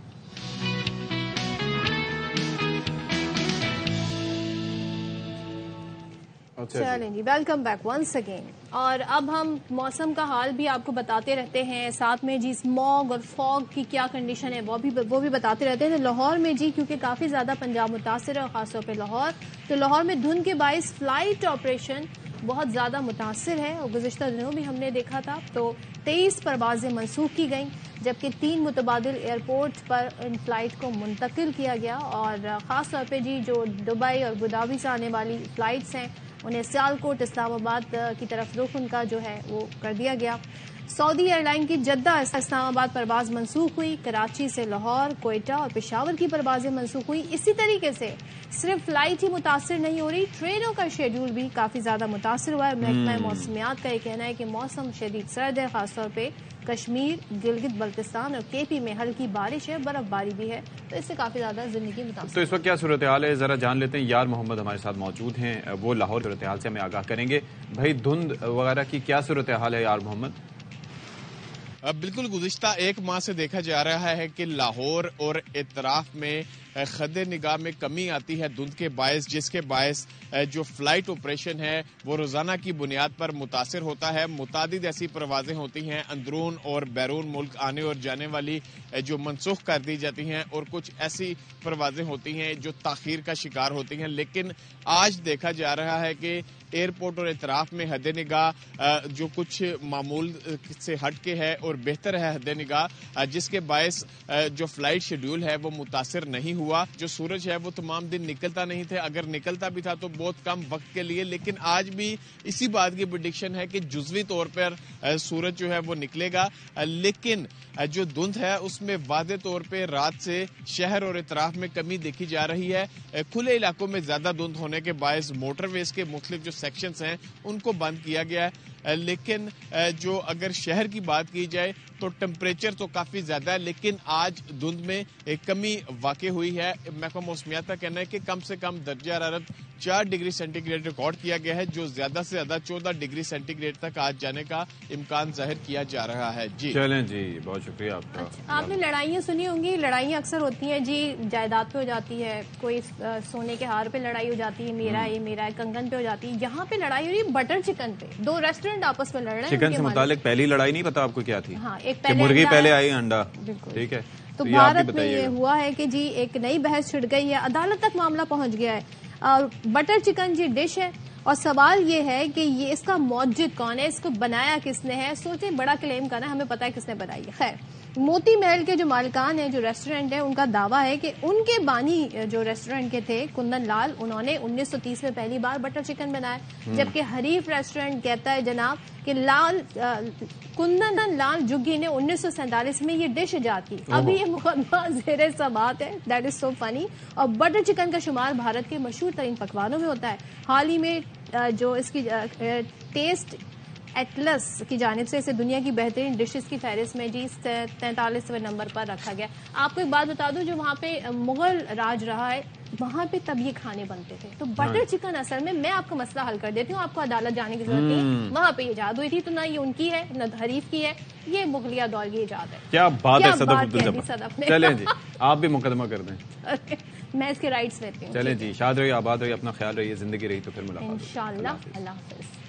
چلیں جی، ویلکم بیک ونس اگین. اور اب ہم موسم کا حال بھی آپ کو بتاتے رہتے ہیں، ساتھ میں جی اسموگ اور فوگ کی کیا کنڈیشن ہے وہ بھی بتاتے رہتے ہیں. لاہور میں جی کیونکہ کافی زیادہ پنجاب متاثر ہے اور خاص طور پہ لاہور، تو لاہور میں دھند کے باعث فلائٹ آپریشن بہت زیادہ متاثر ہے. اور گزشتہ دنوں بھی ہم نے دیکھا تھا تو 23 پروازیں منسوخ کی گئیں، جبکہ 3 متبادل ایئرپورٹ پر ان فلائٹ کو منتقل کیا گیا. اور خاص طور پہ جی جو دبئی اور ابوظہبی سے آنے والی فلائٹس ہیں انہیں سیالکوٹ اسلام آباد کی طرف رخ ان کا جو ہے وہ کر دیا گیا. سعودی ایئر لائن کی جدہ اسلام آباد پرواز منسوخ ہوئی. کراچی سے لاہور، کوئٹہ اور پشاور کی پروازیں منسوخ ہوئی. اسی طریقے سے صرف فلائٹ ہی متاثر نہیں ہو رہی، ٹرینوں کا شیڈول بھی کافی زیادہ متاثر ہوا ہے. محکمہ موسمیات کا یہ کہنا ہے کہ موسم شدید سرد ہے، خاص طور پہ کشمیر، گلگت بلتستان اور KP میں ہلکی بارش ہے، برف باری بھی ہے، تو اس سے کافی زیادہ زندگی متاثر. تو اس وقت کیا صورتحال ہے ذرا جان لیتے ہیں. یار محمد ہمارے ساتھ موجود ہیں، وہ لاہور صورتحال سے ہمیں آگاہ کریں گے. بھائی دھند وغیرہ کی کیا صورتحال ہے یار محمد؟ بالکل گزشتہ ایک ماہ سے دیکھا جا رہا ہے کہ لاہور اور اطراف میں خد نگاہ میں کمی آتی ہے دھند کے باعث، جس کے باعث جو فلائٹ آپریشن ہے وہ روزانہ کی بنیاد پر متاثر ہوتا ہے۔ متعدد ایسی پروازیں ہوتی ہیں اندرون اور بیرون ملک آنے اور جانے والی جو منسوخ کر دی جاتی ہیں، اور کچھ ایسی پروازیں ہوتی ہیں جو تاخیر کا شکار ہوتی ہیں۔ لیکن آج دیکھا جا رہا ہے کہ ایئرپورٹ اور اطراف میں حد نگاہ جو کچھ معمول سے ہٹ کے ہے اور بہتر ہے حد نگاہ، جس کے باعث جو فلائٹ شیڈیول ہے وہ متاثر نہیں ہوا۔ جو سورج ہے وہ تمام دن نکلتا نہیں تھا، اگر نکلتا بھی تھا تو بہت کم وقت کے لیے، لیکن آج بھی اسی بات کی پریڈکشن ہے کہ جزوی طور پر سورج جو ہے وہ نکلے گا، لیکن جو دھند ہے اس میں واضح طور پہ رات سے شہر اور اطراف میں کمی دیکھی جا رہی ہے۔ کھلے علاقوں میں زیادہ دھند ہونے کے باعث موٹر ویز کے مختلف جو سیکشنز ہیں ان کو بند کیا گیا ہے، لیکن جو اگر شہر کی بات کی جائے تو ٹمپریچر تو کافی زیادہ ہے، لیکن آج دھند میں ایک کمی واقع ہوئی ہے۔ محکمہ موسمیات کا کہنا ہے کہ کم سے کم درجہ حرارت 4 ڈگری سینٹی گریڈ ریکارڈ کیا گیا ہے، جو زیادہ سے زیادہ 14 ڈگری سینٹی گریڈ تک آج جانے کا امکان ظاہر کیا جا رہا ہے۔ جی چلیں جی، بہت شکریہ آپ کا۔ آپ نے لڑائیاں سنی ہوں گی، لڑائیاں اکثر ہوتی ہیں جی جائیداد پہ ہو جاتی ہے، کوئی سونے کے ہار پہ لڑائی ہو جاتی ہے، میرا ہے یہ میرا ہے، کنگن پہ ہو جاتی ہے، یہاں پہ لڑائی ہو رہی ہے بٹر چکن پہ۔ 2 ریسٹورینٹ آپس میں لڑ رہے ہیں چکن سے متعلق پہلی لڑائی نہیں پتا آپ کو کیا تھی؟ ہاں، ایک کہ مرغی پہلے آئی انڈا، ٹھیک ہے، تو بھارت میں یہ ہوا ہے کہ جی ایک نئی بحث چھڑ گئی ہے، عدالت تک معاملہ پہنچ گیا ہے، اور بٹر چکن جی ڈش ہے، اور سوال یہ ہے کہ یہ اس کا موجد کون ہے، اس کو بنایا کس نے ہے۔ سوچیں بڑا کلیم کرنا ہے، ہمیں پتا ہے کس نے بنائی ہے۔ خیر، موتی محل کے جو مالکان ہیں جو ریسٹورینٹ ہے، ان کا دعویٰ ہے کہ ان کے بانی جو ریسٹورینٹ کے تھے کندن لال، انہوں نے 1930 میں پہلی بار بٹر چکن بنایا، جبکہ حریف ریسٹورینٹ کہتا ہے جناب کہ کندن لال جگی نے 1947 میں یہ ڈش ایجاد کی۔ ابھی یہ مقدمہ زیر سماعت ہے، دیٹ از سو فنی۔ اور بٹر چکن کا شمار بھارت کے مشہور ترین پکوانوں میں ہوتا ہے۔ حال ہی میں جو اس کی ٹیسٹ ایٹلس کی جانب سے اسے دنیا کی بہترین ڈشز کی فہرست میں جی 43ویں نمبر پر رکھا گیا۔ آپ کو ایک بات بتا دوں، جو وہاں پہ مغل راج رہا ہے وہاں پہ تب یہ کھانے بنتے تھے، تو بٹر چکن اصل میں آپ کا مسئلہ حل کر دیتی ہوں، آپ کو عدالت جانے کی ضرورت نہیں، وہاں پہ ایجاد ہوئی تھی، تو نہ یہ ان کی ہے نہ حریف کی ہے، یہ مغلیہ دور کی ایجاد ہے۔ کیا بات ہے صدف، چلیں جی آپ بھی مقدمہ کر دیں، میں اس کے رائٹس لیتی ہوں۔ چلیں جی، شاد رہیے، آباد رہیے، اپنا خیال رہیے، زندگی رہی تو پھر ملاقات انشاءاللہ، اللہ حافظ۔